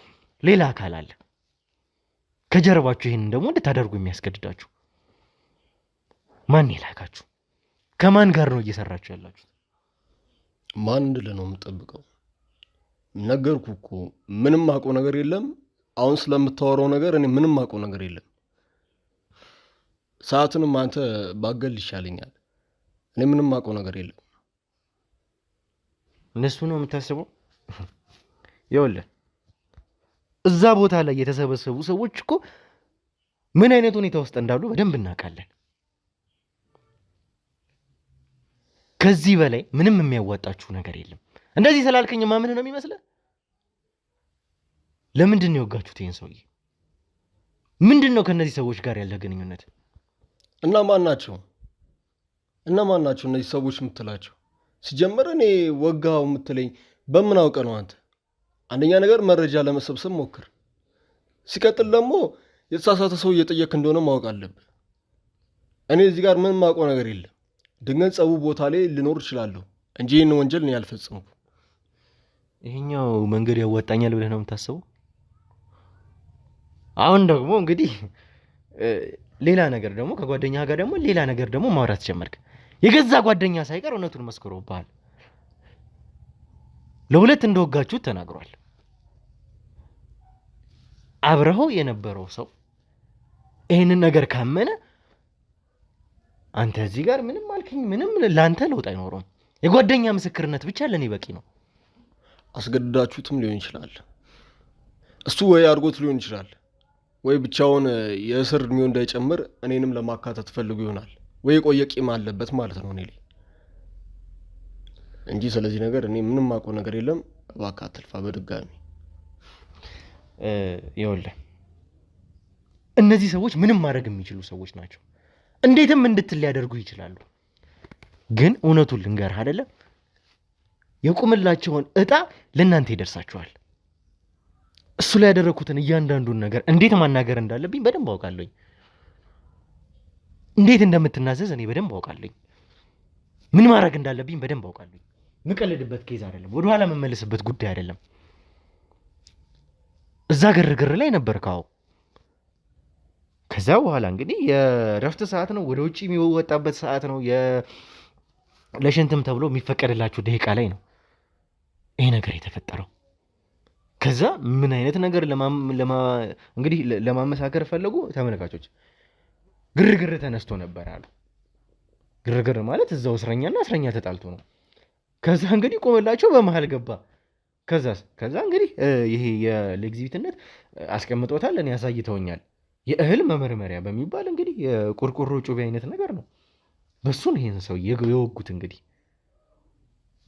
ሌላ አካል አለ ከጀርባችሁ። ይህንን ደግሞ እንድታደርጉ የሚያስገድዳችሁ ማን ይላካችሁ? ከማን ጋር ነው እየሰራችሁ ያላችሁት? ማን እንድልህ ነው የምጠብቀው? ነገርኩህ እኮ ምንም አውቀው ነገር የለም። አሁን ስለምታወራው ነገር እኔ ምንም አውቀው ነገር የለም። ሰዓትንም አንተ ባገል ይሻለኛል። እኔ ምንም አውቀው ነገር የለም። እነሱ ነው የምታስበው? ይኸውልህ እዛ ቦታ ላይ የተሰበሰቡ ሰዎች እኮ ምን አይነት ሁኔታ ውስጥ እንዳሉ በደንብ እናውቃለን። ከዚህ በላይ ምንም የሚያዋጣችሁ ነገር የለም። እንደዚህ ስላልከኝ ማምን ነው የሚመስለው? ለምንድን ነው የወጋችሁት ይሄን ሰውዬ? ምንድን ነው ከነዚህ ሰዎች ጋር ያለ ግንኙነት? እና ማን ናቸው እነዚህ ሰዎች የምትላቸው? ሲጀመር እኔ ወጋው የምትለኝ በምን አውቀ ነው አንተ? አንደኛ ነገር መረጃ ለመሰብሰብ ሞክር። ሲቀጥል ደግሞ የተሳሳተ ሰው እየጠየቅ እንደሆነ ማወቅ አለብህ። እኔ እዚህ ጋር ምንም ማውቀው ነገር የለም። ድንገት ጸቡ ቦታ ላይ ልኖር እችላለሁ እንጂ ይህን ወንጀል እኔ ያልፈጽምኩ። ይሄኛው መንገድ ያወጣኛል ብለህ ነው የምታስበው? አሁን ደግሞ እንግዲህ ሌላ ነገር ደግሞ ከጓደኛ ጋር ደግሞ ሌላ ነገር ደግሞ ማውራት ጀመርክ። የገዛ ጓደኛ ሳይቀር እውነቱን መስክሮብሃል። ለሁለት እንደወጋችሁት ተናግሯል። አብረኸው የነበረው ሰው ይሄንን ነገር ካመነ አንተ እዚህ ጋር ምንም አልከኝ ምንም ላንተ ለውጥ አይኖርም። የጓደኛ ምስክርነት ብቻ ለኔ በቂ ነው። አስገድዳችሁትም ሊሆን ይችላል። እሱ ወይ አድርጎት ሊሆን ይችላል፣ ወይ ብቻውን የእስር እድሜው እንዳይጨምር እኔንም ለማካተት ፈልጉ ይሆናል፣ ወይ የቆየ ቂም አለበት ማለት ነው እኔ ላይ እንጂ ስለዚህ ነገር እኔ ምንም አውቀው ነገር የለም። እባክህ አትልፋ በድጋሚ። ይኸውልህ እነዚህ ሰዎች ምንም ማድረግ የሚችሉ ሰዎች ናቸው። እንዴትም እንድትል ሊያደርጉ ይችላሉ። ግን እውነቱን ልንገርህ አይደለም የቁምላቸውን እጣ ለእናንተ ይደርሳችኋል። እሱ ላይ ያደረኩትን እያንዳንዱን ነገር እንዴት ማናገር እንዳለብኝ በደንብ አውቃለሁኝ። እንዴት እንደምትናዘዝ እኔ በደንብ አውቃለሁኝ። ምን ማድረግ እንዳለብኝ በደንብ አውቃለሁኝ። ምቀልድበት ኬዝ አይደለም፣ ወደኋላ መመለስበት ጉዳይ አይደለም። እዛ ግርግር ላይ ነበርካው። ከዛ በኋላ እንግዲህ የረፍት ሰዓት ነው፣ ወደ ውጭ የሚወጣበት ሰዓት ነው፣ ለሽንትም ተብሎ የሚፈቀድላችሁ ደቂቃ ላይ ነው ይሄ ነገር የተፈጠረው። ከዛ ምን አይነት ነገር እንግዲህ ለማመሳከር ፈለጉ ተመልካቾች። ግርግር ተነስቶ ነበር አሉ። ግርግር ማለት እዛው እስረኛና እስረኛ ተጣልቶ ነው። ከዛ እንግዲህ ቆመላቸው በመሃል ገባ። ከዛ እንግዲህ ይሄ የኤግዚቢትነት አስቀምጦታል፣ እኔ ያሳይተውኛል። የእህል መመርመሪያ በሚባል እንግዲህ የቁርቁሮ ጩቤ አይነት ነገር ነው። በሱን ይሄን ሰው የወጉት እንግዲህ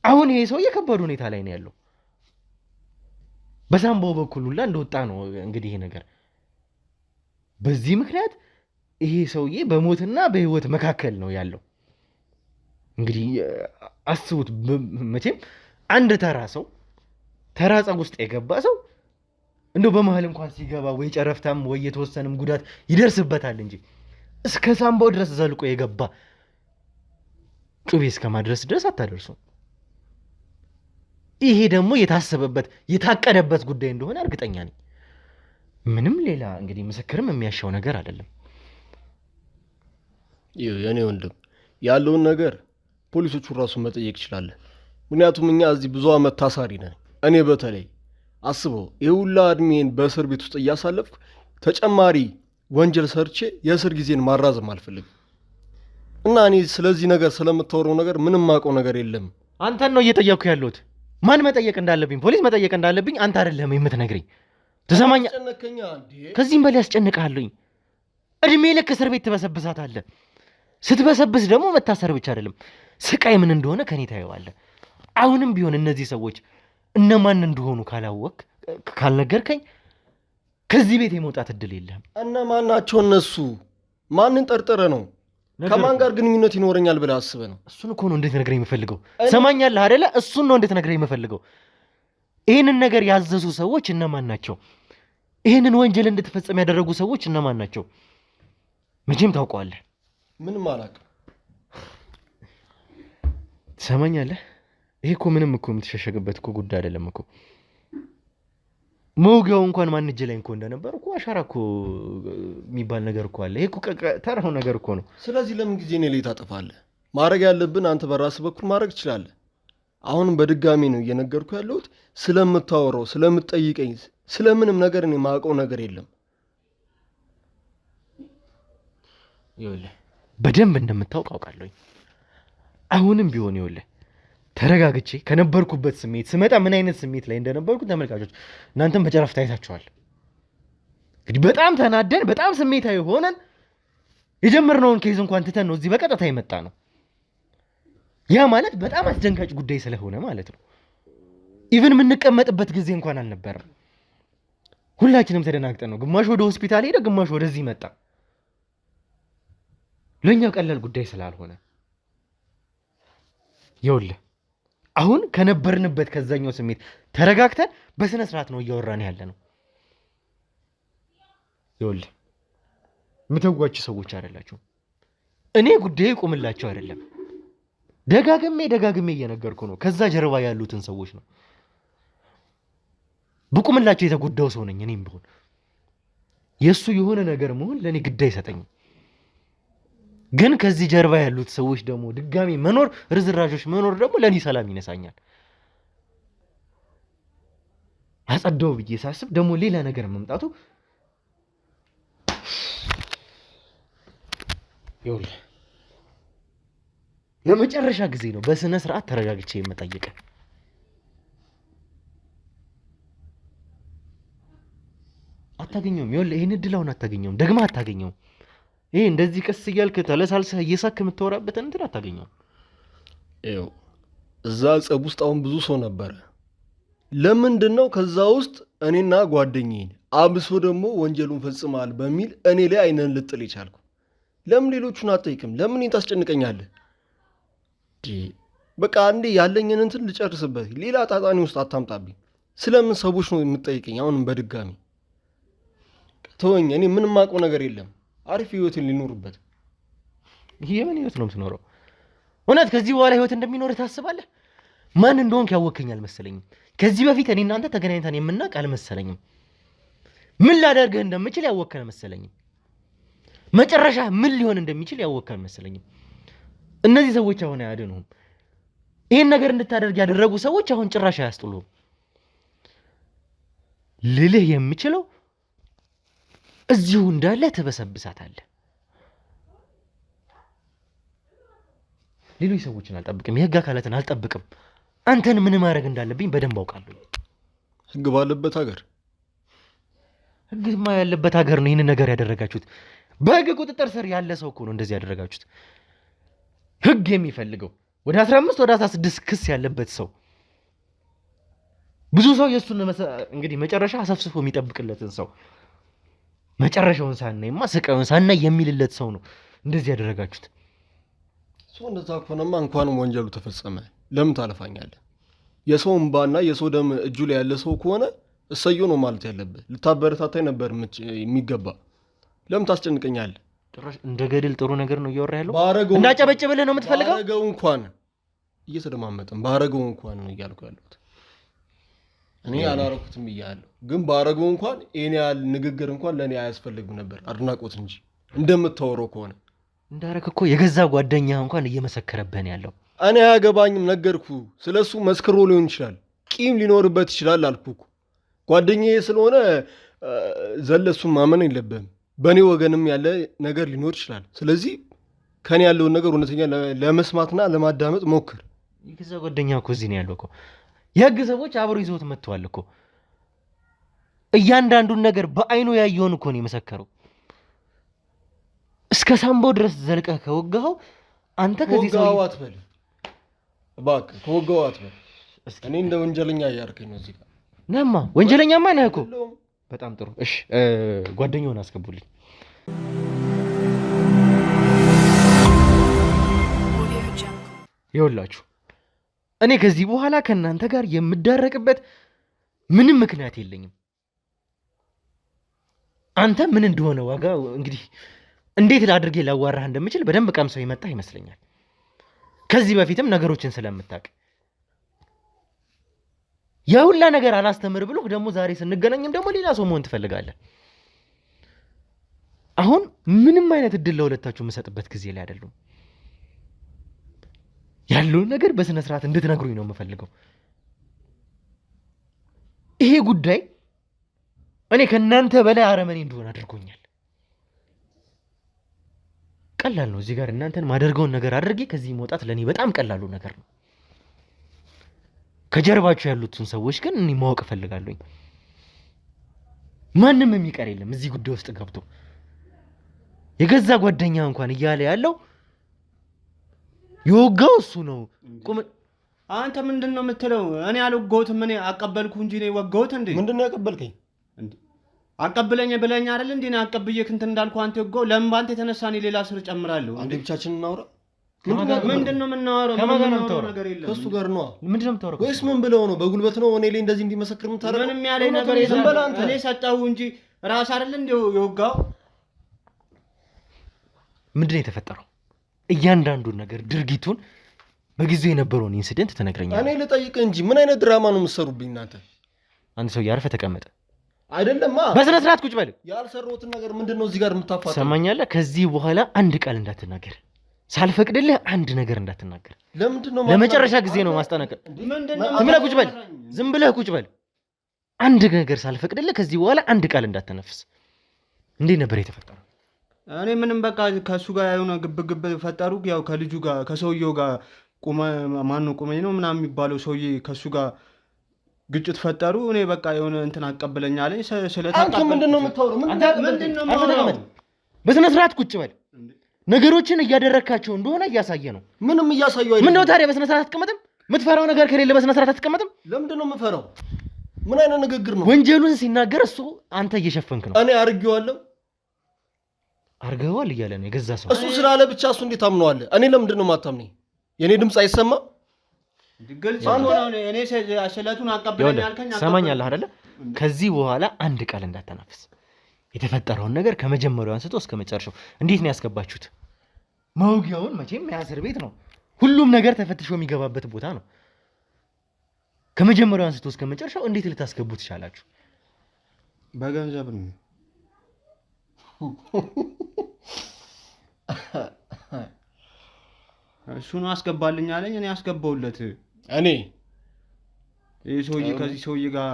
አሁን ይሄ ሰው የከባድ ሁኔታ ላይ ነው ያለው። በሳምባው በኩል ሁላ እንደወጣ ነው እንግዲህ ይሄ ነገር። በዚህ ምክንያት ይሄ ሰውዬ በሞትና በህይወት መካከል ነው ያለው። እንግዲህ አስቡት። መቼም አንድ ተራ ሰው ተራ ጸብ ውስጥ የገባ ሰው እንደው በመሃል እንኳን ሲገባ ወይ ጨረፍታም ወይ የተወሰነም ጉዳት ይደርስበታል እንጂ እስከ ሳምባው ድረስ ዘልቆ የገባ ጩቤ እስከ ማድረስ ድረስ አታደርሱም። ይሄ ደግሞ የታሰበበት የታቀደበት ጉዳይ እንደሆነ እርግጠኛ ነኝ። ምንም ሌላ እንግዲህ ምስክርም የሚያሻው ነገር አይደለም። የኔ ወንድም ያለውን ነገር ፖሊሶቹን ራሱን መጠየቅ ይችላል። ምክንያቱም እኛ እዚህ ብዙ አመት ታሳሪ ነን። እኔ በተለይ አስበው የሁላ እድሜን በእስር ቤት ውስጥ እያሳለፍኩ ተጨማሪ ወንጀል ሰርቼ የእስር ጊዜን ማራዘም አልፈልግም። እና እኔ ስለዚህ ነገር ስለምታወራው ነገር ምንም አውቀው ነገር የለም። አንተን ነው እየጠየቅኩ ያለሁት። ማን መጠየቅ እንዳለብኝ ፖሊስ መጠየቅ እንዳለብኝ አንተ አይደለም የምትነግረኝ። ትሰማኛ? ከዚህም በላይ ያስጨንቃለሁኝ። እድሜ ልክ እስር ቤት ትበሰብሳታለህ። ስትበሰብስ ደግሞ መታሰር ብቻ አይደለም ስቃይ ምን እንደሆነ ከኔ ታየዋለህ። አሁንም ቢሆን እነዚህ ሰዎች እነማን እንደሆኑ ካላወቅ ካልነገርከኝ ከዚህ ቤት የመውጣት እድል የለህም። እነማን ናቸው እነሱ? ማንን ጠርጥረ ነው? ከማን ጋር ግንኙነት ይኖረኛል ብለህ አስበህ ነው? እሱን እኮ ነው እንድትነግረኝ የምፈልገው። ሰማኛለህ አይደለ? እሱን ነው እንድትነግረኝ የምፈልገው። ይህንን ነገር ያዘዙ ሰዎች እነማን ናቸው? ይህንን ወንጀል እንድትፈጸም ያደረጉ ሰዎች እነማን ናቸው? መቼም ታውቀዋለህ። ምንም አላውቅም። ሰማኛለህ? ይሄ እኮ ምንም እኮ የምትሸሸግበት እኮ ጉዳይ አይደለም እኮ። መውጊያው እንኳን ማን እጅ ላይ እኮ እንደነበር እኮ አሻራ እኮ የሚባል ነገር እኮ አለ። ይሄ እኮ ተራው ነገር እኮ ነው። ስለዚህ ለምን ጊዜ እኔ ላይ ታጠፋለህ? ማድረግ ያለብን አንተ በራስህ በኩል ማድረግ ትችላለህ። አሁንም በድጋሚ ነው እየነገርኩ ያለሁት። ስለምታወራው ስለምትጠይቀኝ ስለምንም ነገር እኔ ማውቀው ነገር የለም። ይኸውልህ በደንብ እንደምታውቅ አውቃለሁኝ። አሁንም ቢሆን ይኸውልህ ተረጋግቼ ከነበርኩበት ስሜት ስመጣ ምን አይነት ስሜት ላይ እንደነበርኩ ተመልካቾች እናንተም በጨረፍታ አይታችኋል። እንግዲህ በጣም ተናደን በጣም ስሜታዊ ሆነን የጀመርነውን ኬዝ እንኳን ትተን ነው እዚህ በቀጥታ የመጣ ነው። ያ ማለት በጣም አስደንጋጭ ጉዳይ ስለሆነ ማለት ነው። ኢቭን የምንቀመጥበት ጊዜ እንኳን አልነበረም። ሁላችንም ተደናግጠን ነው። ግማሽ ወደ ሆስፒታል ሄደ፣ ግማሽ ወደዚህ መጣ። ለኛ ቀላል ጉዳይ ስላልሆነ ይኸውልህ አሁን ከነበርንበት ከዛኛው ስሜት ተረጋግተን በስነ ስርዓት ነው እያወራን ያለ ነው። ይኸውልህ የምተዋችሁ ሰዎች አይደላችሁም። እኔ ጉዳይ ቁምላቸው አይደለም። ደጋግሜ እየነገርኩ ነው። ከዛ ጀርባ ያሉትን ሰዎች ነው። በቁምላቸው የተጎዳው ሰው ነኝ እኔም ቢሆን። የእሱ የሆነ ነገር መሆን ለእኔ ግድ አይሰጠኝም። ግን ከዚህ ጀርባ ያሉት ሰዎች ደግሞ ድጋሚ መኖር ርዝራዦች መኖር ደግሞ ለእኔ ሰላም ይነሳኛል። አጸዳው ብዬ ሳስብ ደግሞ ሌላ ነገር መምጣቱ ይኸውልህ ለመጨረሻ ጊዜ ነው በስነ ስርዓት ተረጋግቼ የምጠይቅ። አታገኘውም። ይኸውልህ ይሄን እድል አሁን አታገኘውም፣ ደግማ አታገኘውም። ይሄ እንደዚህ ቀስ እያልክ ተለሳልሰህ እየሳክ የምትወራበት እንትን አታገኘውም። ይኸው እዛ ጸብ ውስጥ አሁን ብዙ ሰው ነበረ። ለምንድን ነው ከዛ ውስጥ እኔና ጓደኛዬን አብሶ ደግሞ ወንጀሉን ፈጽመሃል በሚል እኔ ላይ አይነን ልጥል ይቻልኩ? ለምን ሌሎቹን አትጠይቅም? ለምን እኔን ታስጨንቀኛለህ? በቃ አንዴ ያለኝን እንትን ልጨርስበት፣ ሌላ ጣጣኔ ውስጥ አታምጣብኝ። ስለምን ሰዎች ነው የምትጠይቀኝ? አሁንም በድጋሚ ተወኝ። እኔ ምንም አውቀው ነገር የለም። አሪፍ ህይወትን ሊኖርበት። ይሄ ምን ህይወት ነው የምትኖረው? እውነት ከዚህ በኋላ ህይወት እንደሚኖር ታስባለህ? ማን እንደሆንክ ያወከኝ አልመሰለኝም። ከዚህ በፊት እኔ እናንተ ተገናኝተን የምናውቅ አልመሰለኝም። ምን ላደርግህ እንደምችል ያወከኝ አልመሰለኝም። መጨረሻ ምን ሊሆን እንደሚችል ያወከኝ አልመሰለኝም። እነዚህ ሰዎች አሁን አያድኑም። ይሄን ነገር እንድታደርግ ያደረጉ ሰዎች አሁን ጭራሽ አያስጥሉም። ልልህ የምችለው እዚሁ እንዳለ ትበሰብሳታለህ። ሌሎች ሰዎችን አልጠብቅም፣ የህግ አካላትን አልጠብቅም። አንተን ምን ማድረግ እንዳለብኝ በደንብ አውቃለሁ። ህግ ባለበት ሀገር፣ ህግማ ያለበት ሀገር ነው ይህንን ነገር ያደረጋችሁት። በህግ ቁጥጥር ስር ያለ ሰው እኮ ነው እንደዚህ ያደረጋችሁት። ህግ የሚፈልገው ወደ 15 ወደ 16 ክስ ያለበት ሰው፣ ብዙ ሰው የእሱን እንግዲህ መጨረሻ አሰፍስፎ የሚጠብቅለትን ሰው መጨረሻውን ሳናይማ ስቃዩን ሳናይ የሚልለት ሰው ነው እንደዚህ ያደረጋችሁት። ሰው እንደዛ ከሆነማ እንኳንም ወንጀሉ ተፈጸመ። ለምን ታለፋኛለህ? የሰው እንባና የሰው ደም እጁ ላይ ያለ ሰው ከሆነ እሰየው ነው ማለት ያለብህ። ልታበረታታኝ ነበር የሚገባ። ለምን ታስጨንቀኛለህ? ጭራሽ እንደ ገድል ጥሩ ነገር ነው እያወራ ያለው። እንዳጨበጭብልህ ነው የምትፈልገው? ባረገው እንኳን እየተደማመጠን ባረገው እንኳን ነው እያልኩ ያለሁት። እኔ አላረኩትም እያለሁ ግን ባረገው እንኳን ይሄን ያህል ንግግር እንኳን ለእኔ አያስፈልግም ነበር፣ አድናቆት እንጂ። እንደምታወራው ከሆነ እንዳረክ እኮ የገዛ ጓደኛ እንኳን እየመሰከረብህ ያለው። እኔ አያገባኝም፣ ነገርኩ። ስለሱ መስክሮ ሊሆን ይችላል፣ ቂም ሊኖርበት ይችላል አልኩ እኮ። ጓደኛዬ ስለሆነ ዘለሱን ማመን የለብህም። በእኔ ወገንም ያለ ነገር ሊኖር ይችላል። ስለዚህ ከኔ ያለውን ነገር እውነተኛ ለመስማትና ለማዳመጥ ሞክር። የገዛ ጓደኛ እኮ እዚህ ነው ያለው እኮ። የህግ ሰዎች አብሮ ይዘውት መጥተዋል እኮ። እያንዳንዱን ነገር በአይኑ ያየውን እኮ ነው የመሰከረው። እስከ ሳምቦ ድረስ ዘልቀህ ከወጋኸው አንተ ከዚህ ሰው አትበል እባክህ፣ ከወጋው አትበል። እኔ እንደ ወንጀለኛ እያደረከኝ ነው እዚህ ጋር። ነማ ወንጀለኛማ ነህ እኮ። በጣም ጥሩ። እሺ ጓደኛውን አስገቡልኝ። ይኸውላችሁ እኔ ከዚህ በኋላ ከእናንተ ጋር የምዳረቅበት ምንም ምክንያት የለኝም። አንተ ምን እንደሆነ ዋጋ እንግዲህ እንዴት ላድርጌ ላዋራህ እንደምችል በደንብ ቀምሰው የመጣህ ይመስለኛል። ከዚህ በፊትም ነገሮችን ስለምታውቅ የሁላ ነገር አላስተምር ብሎ ደግሞ ዛሬ ስንገናኝም ደግሞ ሌላ ሰው መሆን ትፈልጋለህ። አሁን ምንም አይነት እድል ለሁለታችሁ የምሰጥበት ጊዜ ላይ አይደለም። ያለውን ነገር በስነ ስርዓት እንድትነግሩኝ ነው የምፈልገው። ይሄ ጉዳይ እኔ ከእናንተ በላይ አረመኔ እንደሆነ አድርጎኛል። ቀላል ነው እዚህ ጋር እናንተን ማደርገውን ነገር አድርጌ ከዚህ መውጣት ለእኔ በጣም ቀላሉ ነገር ነው። ከጀርባችሁ ያሉትን ሰዎች ግን እኔ ማወቅ እፈልጋለሁኝ። ማንም የሚቀር የለም እዚህ ጉዳይ ውስጥ ገብቶ የገዛ ጓደኛ እንኳን እያለ ያለው የወጋው እሱ ነው። አንተ ምንድን ነው የምትለው? እኔ አልወጋሁትም። እኔ አቀበልኩ እንጂ ነው የወጋሁት። እንዴ ምንድን ነው ያቀበልከኝ? አቀብለኝ ብለኝ አይደል እንዴ? ነው አቀብዬ እንትን እንዳልኩ አንተ ወጋው። ለምን ባንተ የተነሳ እኔ ሌላ ስር ጨምራለሁ? አንዴ ብቻችንን እናውራ። ምንድን ነው የምናወራው? ነገር የለም። ከሱ ጋር ነው ምንድን ነው የምታወራው? ወይስ ምን ብለው ነው? በጉልበት ነው እኔ ላይ እንደዚህ እንዲመሰክር የምታደርገው? ምንም ያለኝ ነገር የለም። እኔ ሰጠሁ እንጂ ራስ አይደል እንዴ የወጋው? ምንድን ነው የተፈጠረው? እያንዳንዱን ነገር ድርጊቱን በጊዜው የነበረውን ኢንሲደንት ትነግረኛለህ። እኔ ልጠይቅህ እንጂ ምን አይነት ድራማ ነው የምትሰሩብኝ እናንተ? አንድ ሰው ያርፈ ተቀመጠ። አይደለማ በስነ ስርዓት ቁጭ በል። ያልሰራሁትን ነገር ምንድን ነው እዚህ ጋር የምታፋጠው? ሰማኛለህ? ከዚህ በኋላ አንድ ቃል እንዳትናገር፣ ሳልፈቅድልህ አንድ ነገር እንዳትናገር። ለምንድን ነው? ለመጨረሻ ጊዜ ነው ማስጠነቀቅ። ዝም ብለህ ቁጭ በል። ዝም ብለህ ቁጭ በል። አንድ ነገር ሳልፈቅድልህ ከዚህ በኋላ አንድ ቃል እንዳትነፍስ። እንዴት ነበር የተፈጠረው? እኔ ምንም በቃ ከሱ ጋር የሆነ ግብግብ ፈጠሩ። ያው ከልጁ ጋር ከሰውየው ጋር ቁመኝ ነው ምናምን የሚባለው ሰውዬ ከሱ ጋር ግጭት ፈጠሩ። እኔ በቃ የሆነ እንትን አቀበለኛለኝ አንተ ምንድነው የምታወራው? ምንድነው? በስነ ስርዓት ቁጭ በል። ነገሮችን እያደረካቸው እንደሆነ እያሳየ ነው። ምንም እያሳየው አይደለም። ምነው ታዲያ በስነ ስርዓት አትቀመጥም? የምትፈራው ነገር ከሌለ በስነ ስርዓት አትቀመጥም? ለምንድነው የምፈራው? ምን አይነት ንግግር ነው? ወንጀሉን ሲናገር እሱ አንተ እየሸፈንክ ነው። እኔ አርጌዋለሁ። አርገዋል እያለ ነው የገዛ ሰው። እሱ ስላለ ብቻ እሱ እንዴት አምነዋለህ? እኔ ለምንድነው የማታምነኝ? የኔ ድምፅ አይሰማም? ግልጽ ነው። እኔ ስለቱን አቀበለኝ አልከኝ። ሰማኛለህ አይደለ? ከዚህ በኋላ አንድ ቃል እንዳተናፍስ። የተፈጠረውን ነገር ከመጀመሪያው አንስቶ እስከ መጨረሻው እንዴት ነው ያስገባችሁት? መውጊያውን መቼም የእስር ቤት ነው። ሁሉም ነገር ተፈትሾ የሚገባበት ቦታ ነው። ከመጀመሪያው አንስቶ እስከ መጨረሻው እንዴት ልታስገቡት ትችላላችሁ? በገንዘብ ነው። እሱን አስገባልኝ አለኝ። እኔ አስገባውለት። እኔ ይሄ ሰውዬ ከዚህ ሰውዬ ጋር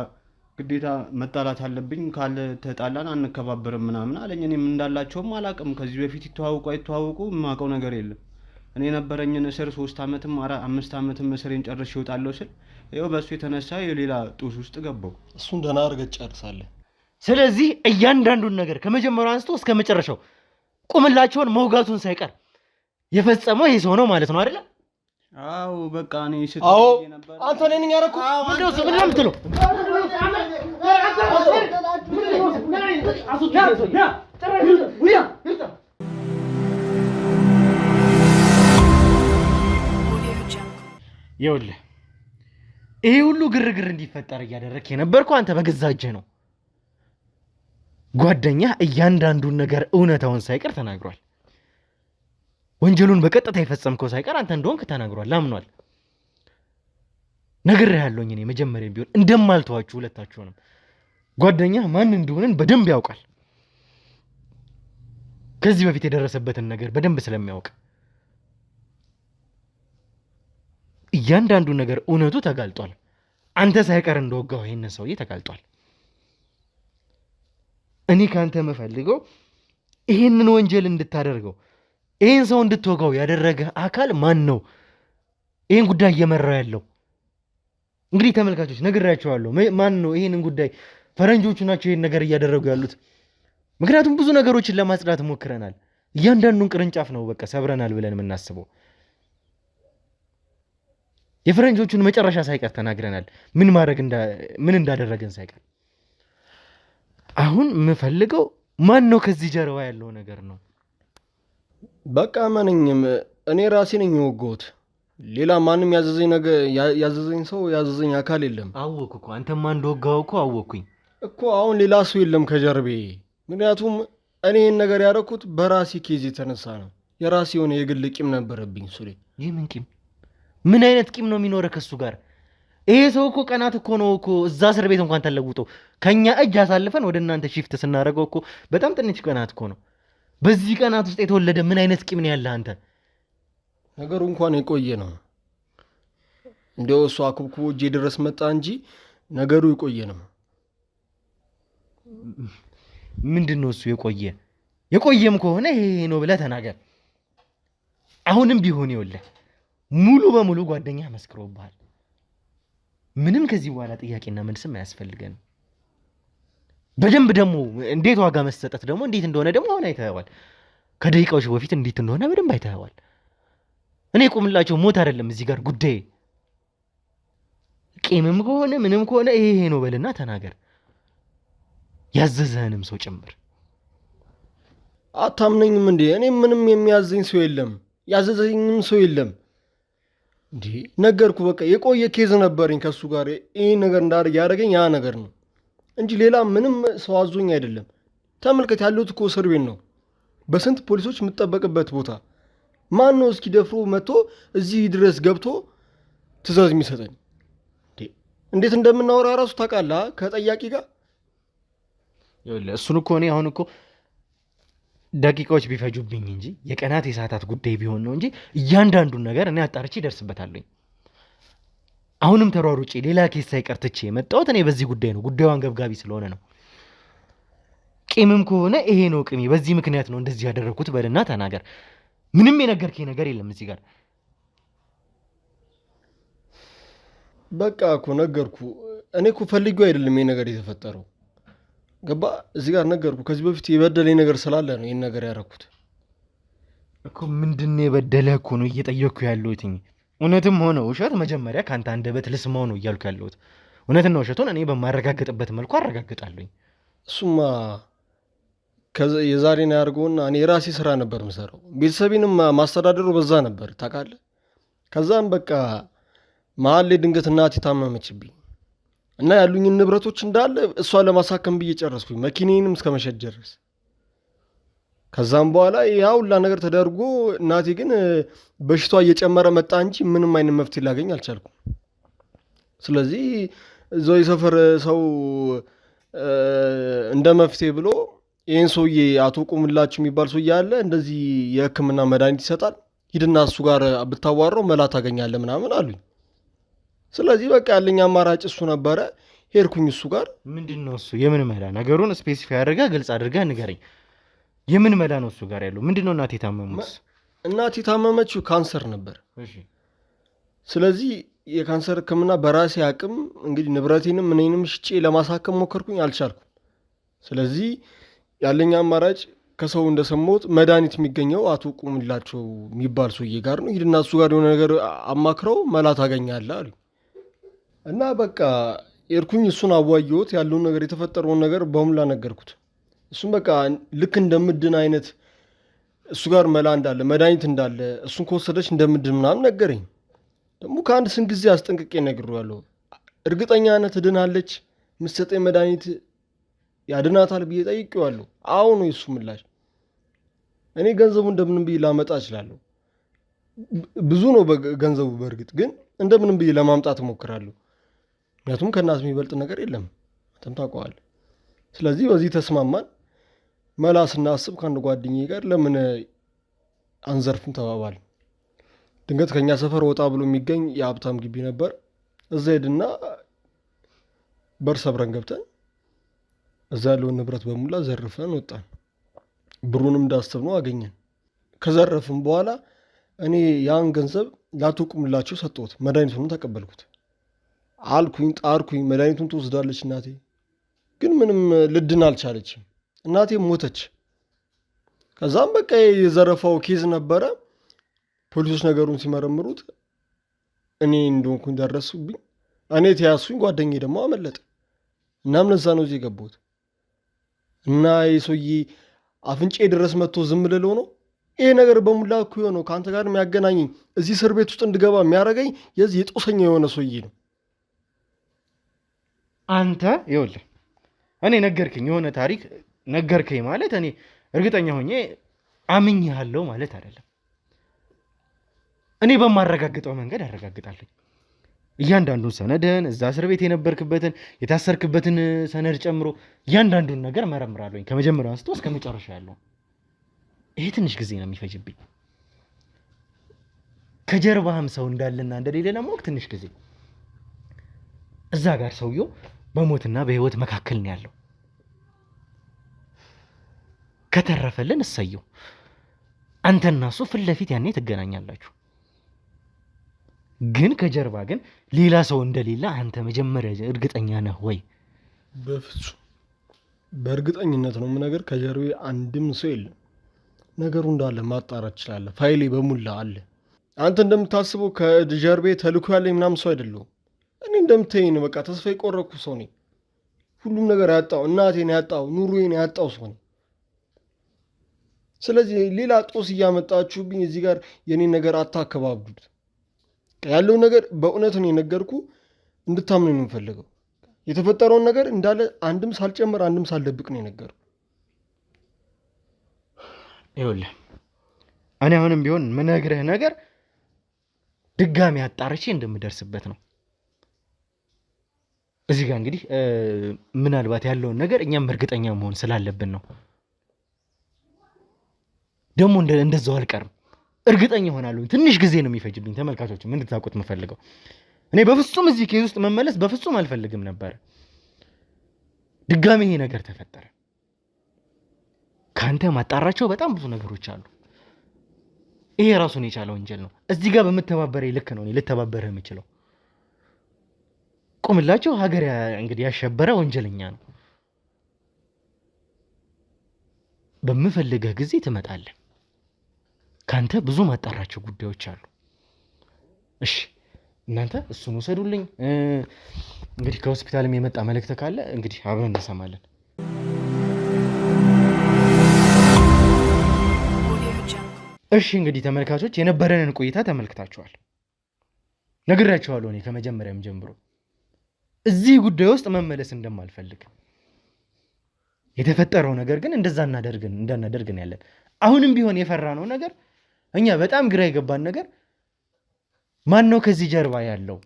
ግዴታ መጣላት አለብኝ፣ ካለ ተጣላን አንከባበርም ምናምን አለኝ። እኔም እንዳላቸውም አላውቅም። ከዚህ በፊት ይተዋወቁ የማውቀው ነገር የለም። እኔ ነበረኝን እስር 3 ዓመትም 5 ዓመትም እስሬን ጨርሼ እወጣለሁ ስል ይኸው በእሱ የተነሳ የሌላ ጡስ ውስጥ ገባው። እሱን ደህና አድርገህ ጨርሳለህ። ስለዚህ እያንዳንዱን ነገር ከመጀመሪያው አንስቶ እስከ መጨረሻው ቁምላቸውን መውጋቱን ሳይቀር የፈጸመው ይሄ ሰው ነው ማለት ነው አይደለ? አዎ በቃ እኔ ነበር። አንተ ነኝ ያረኩት። ምንድነው የምትለው? ይኸውልህ ይሄ ሁሉ ግርግር እንዲፈጠር እያደረክ የነበርከው አንተ በገዛ እጅህ ነው። ጓደኛ እያንዳንዱን ነገር እውነታውን ሳይቀር ተናግሯል። ወንጀሉን በቀጥታ የፈጸምከው ሳይቀር አንተ እንደሆንክ ተናግሯል፣ አምኗል። ነግሬሃለሁኝ እኔ መጀመሪያም ቢሆን እንደማልተዋችሁ ሁለታችሁንም። ጓደኛ ማን እንደሆነን በደንብ ያውቃል። ከዚህ በፊት የደረሰበትን ነገር በደንብ ስለሚያውቅ እያንዳንዱ ነገር እውነቱ ተጋልጧል። አንተ ሳይቀር እንደወጋው ይሄንን ሰውዬ ተጋልጧል። እኔ ካንተ የምፈልገው ይሄንን ወንጀል እንድታደርገው ይሄን ሰው እንድትወጋው ያደረገ አካል ማን ነው? ይሄን ጉዳይ እየመራው ያለው እንግዲህ ተመልካቾች ነግራቸዋለሁ። ማን ነው ይሄንን ጉዳይ? ፈረንጆቹ ናቸው ይሄን ነገር እያደረጉ ያሉት። ምክንያቱም ብዙ ነገሮችን ለማጽዳት ሞክረናል። እያንዳንዱን ቅርንጫፍ ነው በቃ ሰብረናል ብለን የምናስበው። የፈረንጆቹን መጨረሻ ሳይቀር ተናግረናል። ምን እንዳደረገን ሳይቀር። አሁን የምፈልገው ማን ነው ከዚህ ጀርባ ያለው ነገር ነው። በቃ ማንኛውም እኔ ራሴ ነኝ የወጋሁት። ሌላ ማንም ያዘዘኝ ሰው ያዘዘኝ አካል የለም። አወኩ እኮ አንተማ እንደወጋው እኮ አወኩኝ እኮ። አሁን ሌላ ሰው የለም ከጀርቤ። ምክንያቱም እኔ ይህን ነገር ያደረኩት በራሴ ኬዝ የተነሳ ነው። የራሴ የሆነ የግል ቂም ነበረብኝ። እሱ ላይ ይህ ምን ቂም? ምን አይነት ቂም ነው የሚኖረ ከሱ ጋር? ይሄ ሰው እኮ ቀናት እኮ ነው እኮ እዛ እስር ቤት እንኳን ተለውጦ ከኛ እጅ አሳልፈን ወደ እናንተ ሺፍት ስናደርገው እኮ በጣም ትንሽ ቀናት እኮ ነው። በዚህ ቀናት ውስጥ የተወለደ ምን አይነት ቂም ነው ያለህ አንተ? ነገሩ እንኳን የቆየ ነው። እንዲያው እሱ አኩብኩቦ እጄ ድረስ መጣ እንጂ ነገሩ የቆየ ነው። ምንድን ነው እሱ የቆየ? የቆየም ከሆነ ይሄ ነው ብለህ ተናገር። አሁንም ቢሆን ይኸውልህ ሙሉ በሙሉ ጓደኛ መስክሮብሃል። ምንም ከዚህ በኋላ ጥያቄና መልስም አያስፈልገንም። በደንብ ደግሞ እንዴት ዋጋ መሰጠት ደግሞ እንዴት እንደሆነ ደግሞ አሁን አይተኸዋል። ከደቂቃዎች በፊት እንዴት እንደሆነ በደንብ አይተኸዋል። እኔ ቁምላቸው ሞት አይደለም እዚህ ጋር ጉዳይ። ቂምም ከሆነ ምንም ከሆነ ይሄ ነው በልና ተናገር፣ ያዘዘህንም ሰው ጭምር። አታምነኝም እንዴ? እኔ ምንም የሚያዘኝ ሰው የለም፣ ያዘዘኝም ሰው የለም። እንዴ ነገርኩ። በቃ የቆየ ኬዝ ነበረኝ ከሱ ጋር። ይህ ነገር እንዳደርግ ያደረገኝ ያ ነገር ነው እንጂ ሌላ ምንም ሰው አዞኝ አይደለም። ተመልከት፣ ያለሁት እኮ እስር ቤት ነው፣ በስንት ፖሊሶች የምጠበቅበት ቦታ። ማን ነው እስኪ ደፍሮ መጥቶ እዚህ ድረስ ገብቶ ትእዛዝ የሚሰጠኝ? እንዴት እንደምናወራ ራሱ ታውቃለህ ከጠያቂ ጋር። እሱን እኮ እኔ አሁን እኮ ደቂቃዎች ቢፈጁብኝ እንጂ የቀናት የሰዓታት ጉዳይ ቢሆን ነው እንጂ እያንዳንዱን ነገር እኔ አጣርቼ ይደርስበታለኝ። አሁንም ተሯሩጬ ሌላ ኬስ ሳይቀር ትቼ የመጣሁት እኔ በዚህ ጉዳይ ነው። ጉዳዩ አንገብጋቢ ስለሆነ ነው። ቂምም ከሆነ ይሄ ነው ቂሜ፣ በዚህ ምክንያት ነው እንደዚህ ያደረኩት በልና ተናገር። ምንም የነገርከኝ ነገር የለም እዚህ ጋር። በቃ እኮ ነገርኩ። እኔ እኮ ፈልጌው አይደለም ይሄ ነገር የተፈጠረው። ገባ? እዚህ ጋር ነገርኩ። ከዚህ በፊት የበደለኝ ነገር ስላለ ነው ይሄን ነገር ያደረኩት እኮ። ምንድነው የበደለህ እኮ ነው እየጠየቅኩ ያለሁት። እውነትም ሆነ ውሸት መጀመሪያ ከአንተ አንደበት ልስማው ነው እያልኩ ያለሁት። እውነትና ውሸቱን እኔ በማረጋግጥበት መልኩ አረጋግጣለሁኝ። እሱማ የዛሬን ያድርገውና እኔ የራሴ ስራ ነበር የምሰራው። ቤተሰቤንም ማስተዳደሩ በዛ ነበር ታውቃለህ። ከዛም በቃ መሀል ላይ ድንገት እናቴ ታመመችብኝ እና ያሉኝን ንብረቶች እንዳለ እሷ ለማሳከም ብዬ ጨረስኩኝ፣ መኪኔንም እስከ መሸጥ ድረስ። ከዛም በኋላ ያ ሁላ ነገር ተደርጎ እናቴ ግን በሽቷ እየጨመረ መጣ እንጂ ምንም አይነት መፍትሄ ላገኝ አልቻልኩም። ስለዚህ እዛው የሰፈር ሰው እንደ መፍትሄ ብሎ ይህን ሰውዬ አቶ ቁምላችሁ የሚባል ሰውዬ አለ፣ እንደዚህ የሕክምና መድኃኒት ይሰጣል፣ ሂድና እሱ ጋር ብታዋራው መላ ታገኛለህ ምናምን አሉኝ። ስለዚህ በቃ ያለኝ አማራጭ እሱ ነበረ። ሄድኩኝ እሱ ጋር። ምንድን ነው እሱ? የምን መላ? ነገሩን ስፔሲፋይ አድርገህ ግልጽ አድርገህ ንገረኝ። የምን መላ ነው እሱ ጋር ያለው? ምንድን ነው እናቴ የታመሙት? እናቴ የታመመችው ካንሰር ነበር። ስለዚህ የካንሰር ሕክምና በራሴ አቅም እንግዲህ ንብረቴንም እኔንም ሽጬ ለማሳከም ሞከርኩኝ፣ አልቻልኩም። ስለዚህ ያለኝ አማራጭ ከሰው እንደሰማሁት መድኃኒት የሚገኘው አቶ ቁምላቸው የሚባል ሰውዬ ጋር ነው። ሂድና እሱ ጋር የሆነ ነገር አማክረው መላ ታገኛለህ አሉኝ እና በቃ ሄድኩኝ። እሱን አዋየሁት። ያለውን ነገር የተፈጠረውን ነገር በሙላ ነገርኩት። እሱም በቃ ልክ እንደምድን አይነት እሱ ጋር መላ እንዳለ መድኃኒት እንዳለ እሱን ከወሰደች እንደምድን ምናምን ነገረኝ። ደግሞ ከአንድ ስንት ጊዜ አስጠንቅቄ ነግሬዋለሁ። እርግጠኛነት ትድናለች፣ የምትሰጠኝ መድኃኒት ያድናታል ብዬ ጠይቄዋለሁ። አሁን ነው የሱ ምላሽ። እኔ ገንዘቡ እንደምንም ብዬ ላመጣ እችላለሁ። ብዙ ነው ገንዘቡ፣ በእርግጥ ግን እንደምንም ብዬ ለማምጣት እሞክራለሁ። ምክንያቱም ከእናት የሚበልጥ ነገር የለም፣ አንተም ታውቀዋለህ። ስለዚህ በዚህ ተስማማን። መላ ስናስብ ከአንድ ጓደኛዬ ጋር ለምን አንዘርፍም ተባባል። ድንገት ከኛ ሰፈር ወጣ ብሎ የሚገኝ የሀብታም ግቢ ነበር። እዛ ሄድና በር ሰብረን ገብተን እዛ ያለውን ንብረት በሙላ ዘርፈን ወጣን። ብሩንም እንዳሰብነው አገኘን። ከዘረፍን በኋላ እኔ ያን ገንዘብ ለአቶ ቁምላቸው ሰጠሁት፣ መድኃኒቱንም ተቀበልኩት። አልኩኝ፣ ጣርኩኝ፣ መድኃኒቱን ትወስዳለች እናቴ፣ ግን ምንም ልድን አልቻለችም። እናቴ ሞተች። ከዛም በቃ የዘረፋው ኬዝ ነበረ። ፖሊሶች ነገሩን ሲመረምሩት እኔ እንደሆንኩኝ ደረሱብኝ። እኔ ተያዝኩኝ፣ ጓደኛዬ ደግሞ አመለጠ። እናም ለዛ ነው እዚህ የገባሁት። እና ይህ ሰውዬ አፍንጬ ድረስ መጥቶ ዝም ልለው ነው? ይሄ ነገር በሙላ እኮ የሆነው ከአንተ ጋር የሚያገናኘኝ እዚህ እስር ቤት ውስጥ እንድገባ የሚያደርገኝ የዚህ የጦሰኛ የሆነ ሰውዬ ነው። አንተ ይኸውልህ፣ እኔ ነገርክኝ፣ የሆነ ታሪክ ነገርከኝ ማለት እኔ እርግጠኛ ሆኜ አምኜሃለሁ ማለት አይደለም። እኔ በማረጋግጠው መንገድ አረጋግጣለሁ። እያንዳንዱን ሰነድን፣ እዛ እስር ቤት የነበርክበትን የታሰርክበትን ሰነድ ጨምሮ እያንዳንዱን ነገር መረምራለሁኝ ከመጀመሪያው አንስቶ እስከ መጨረሻ ያለው። ይሄ ትንሽ ጊዜ ነው የሚፈጅብኝ። ከጀርባህም ሰው እንዳለና እንደሌለ ለማወቅ ትንሽ ጊዜ። እዛ ጋር ሰውየው በሞትና በህይወት መካከል ነው ያለው። ከተረፈልን እሰየው። አንተና እሱ ፊት ለፊት ያኔ ትገናኛላችሁ። ግን ከጀርባ ግን ሌላ ሰው እንደሌለ አንተ መጀመሪያ እርግጠኛ ነህ ወይ? በፍጹም በእርግጠኝነት ነው የምነግርህ። ከጀርባዬ አንድም ሰው የለም። ነገሩ እንዳለ ማጣራት ትችላለህ። ፋይሌ በሙላ አለ። አንተ እንደምታስበው ከጀርባዬ ተልኮ ያለኝ ምናምን ሰው አይደለሁም። እኔ እንደምታየኝ በቃ ተስፋ የቆረኩ ሰው ነኝ። ሁሉም ነገር ያጣው፣ እናቴን ያጣው፣ ኑሮዬን ያጣው ሰው ነኝ። ስለዚህ ሌላ ጦስ እያመጣችሁብኝ እዚህ ጋር የኔን ነገር አታከባብዱት። ያለው ነገር በእውነቱን የነገርኩ እንድታምኑ ነው የምፈልገው። የተፈጠረውን ነገር እንዳለ አንድም ሳልጨምር አንድም ሳልደብቅ ነው የነገርኩ። ይኸውልህ እኔ አሁንም ቢሆን ምነግርህ ነገር ድጋሚ አጣርቼ እንደምደርስበት ነው። እዚህ ጋር እንግዲህ ምናልባት ያለውን ነገር እኛም እርግጠኛ መሆን ስላለብን ነው። ደግሞ እንደዛው አልቀርም፣ እርግጠኛ ሆናለሁ። ትንሽ ጊዜ ነው የሚፈጅብኝ። ተመልካቾችም እንድታውቁት የምፈልገው እኔ በፍጹም እዚህ ኬዝ ውስጥ መመለስ በፍጹም አልፈልግም ነበር። ድጋሚ ይሄ ነገር ተፈጠረ። ካንተ ማጣራቸው በጣም ብዙ ነገሮች አሉ። ይሄ ራሱን የቻለ ወንጀል ነው። እዚህ ጋር በመተባበሬ ልክ ነው እኔ ልተባበርህ የምችለው። ቁምላቸው ሀገር እንግዲህ ያሸበረ ወንጀለኛ ነው። በምፈልገህ ጊዜ ትመጣለህ። ካንተ ብዙ ማጣራቸው ጉዳዮች አሉ። እሺ እናንተ እሱን ወሰዱልኝ። እንግዲህ ከሆስፒታልም የመጣ መልእክት ካለ እንግዲህ አብረን እንሰማለን። እሺ እንግዲህ ተመልካቾች የነበረንን ቆይታ ተመልክታችኋል። ነግራችኋለሁ እኔ ከመጀመሪያም ጀምሮ እዚህ ጉዳይ ውስጥ መመለስ እንደማልፈልግ። የተፈጠረው ነገር ግን እንደዛ እንዳናደርግን ያለን አሁንም ቢሆን የፈራነው ነገር እኛ በጣም ግራ የገባን ነገር ማን ነው ከዚህ ጀርባ ያለው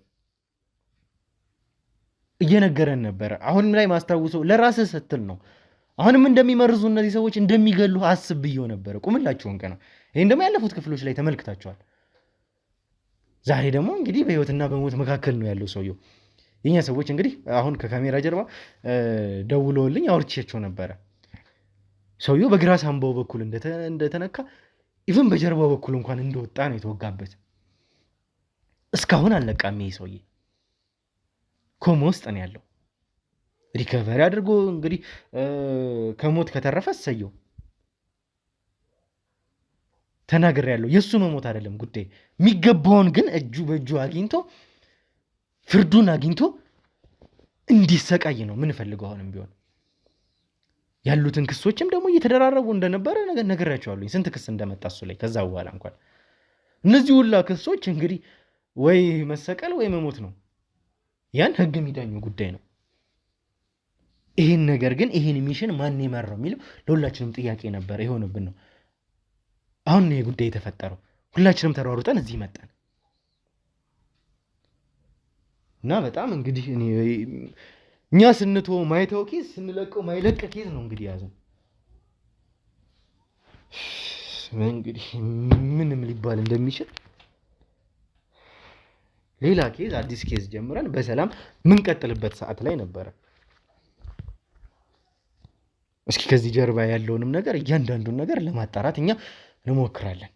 እየነገረን ነበረ። አሁንም ላይ ማስታውሰው ለራስህ ስትል ነው። አሁንም እንደሚመርዙ እነዚህ ሰዎች እንደሚገሉ አስብ ብየው ነበረ። ቁምላቸውን ቀና ይሄን ደግሞ ያለፉት ክፍሎች ላይ ተመልክታችኋል። ዛሬ ደግሞ እንግዲህ በህይወትና በሞት መካከል ነው ያለው ሰውየው። የኛ ሰዎች እንግዲህ አሁን ከካሜራ ጀርባ ደውለውልኝ አውርቼቸው ነበረ። ሰውየው በግራ ሳምባው በኩል እንደተነካ ኢቭን በጀርባው በኩል እንኳን እንደወጣ ነው የተወጋበት። እስካሁን አልነቃም። ይሄ ሰውዬ ኮማ ውስጥ ነው ያለው። ሪከቨሪ አድርጎ እንግዲህ ከሞት ከተረፈ እሰየው። ተናገር ያለው የእሱ መሞት አይደለም ጉዳይ። የሚገባውን ግን እጁ በእጁ አግኝቶ ፍርዱን አግኝቶ እንዲሰቃይ ነው ምንፈልገው። አሁንም ቢሆን ያሉትን ክሶችም ደግሞ እየተደራረቡ እንደነበረ ነግሬያቸዋለሁ። ስንት ክስ እንደመጣ እሱ ላይ ከዛ በኋላ እንኳን እነዚህ ሁላ ክሶች እንግዲህ ወይ መሰቀል ወይ መሞት ነው። ያን ህግ የሚዳኙ ጉዳይ ነው። ይህን ነገር ግን ይህን ሚሽን ማን የመራው የሚለው ለሁላችንም ጥያቄ ነበር የሆነብን ነው። አሁን ይሄ ጉዳይ የተፈጠረው ሁላችንም ተሯሩጠን እዚህ መጣን እና በጣም እንግዲህ እኛ ስንተው ማይተው ኬዝ ስንለቀው ማይለቅ ኬዝ ነው እንግዲህ ያዘው። እንግዲህ ምንም ሊባል እንደሚችል ሌላ ኬዝ አዲስ ኬዝ ጀምረን በሰላም ምንቀጥልበት ሰዓት ላይ ነበረ። እስኪ ከዚህ ጀርባ ያለውንም ነገር እያንዳንዱን ነገር ለማጣራት እኛ እንሞክራለን።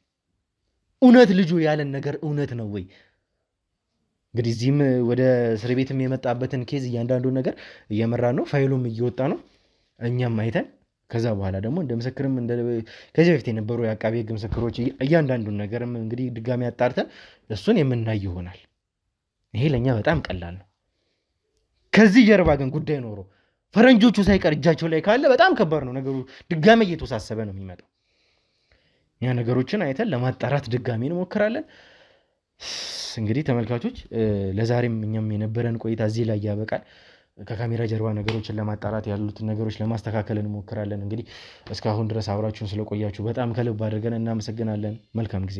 እውነት ልጁ ያለን ነገር እውነት ነው ወይ? እንግዲህ እዚህም ወደ እስር ቤትም የመጣበትን ኬዝ እያንዳንዱን ነገር እየመራን ነው። ፋይሉም እየወጣ ነው። እኛም አይተን ከዛ በኋላ ደግሞ እንደ ምስክርም ከዚህ በፊት የነበሩ የአቃቤ ሕግ ምስክሮች እያንዳንዱን ነገርም እንግዲህ ድጋሚ አጣርተን እሱን የምናይ ይሆናል። ይሄ ለእኛ በጣም ቀላል ነው። ከዚህ ጀርባ ግን ጉዳይ ኖሮ ፈረንጆቹ ሳይቀር እጃቸው ላይ ካለ በጣም ከባድ ነው ነገሩ። ድጋሚ እየተወሳሰበ ነው የሚመጣው። ያ ነገሮችን አይተን ለማጣራት ድጋሚ እንሞክራለን። እንግዲህ ተመልካቾች ለዛሬም እኛም የነበረን ቆይታ እዚህ ላይ ያበቃል። ከካሜራ ጀርባ ነገሮችን ለማጣራት ያሉትን ነገሮች ለማስተካከል እንሞክራለን። እንግዲህ እስካሁን ድረስ አብራችሁን ስለቆያችሁ በጣም ከልብ አድርገን እናመሰግናለን። መልካም ጊዜ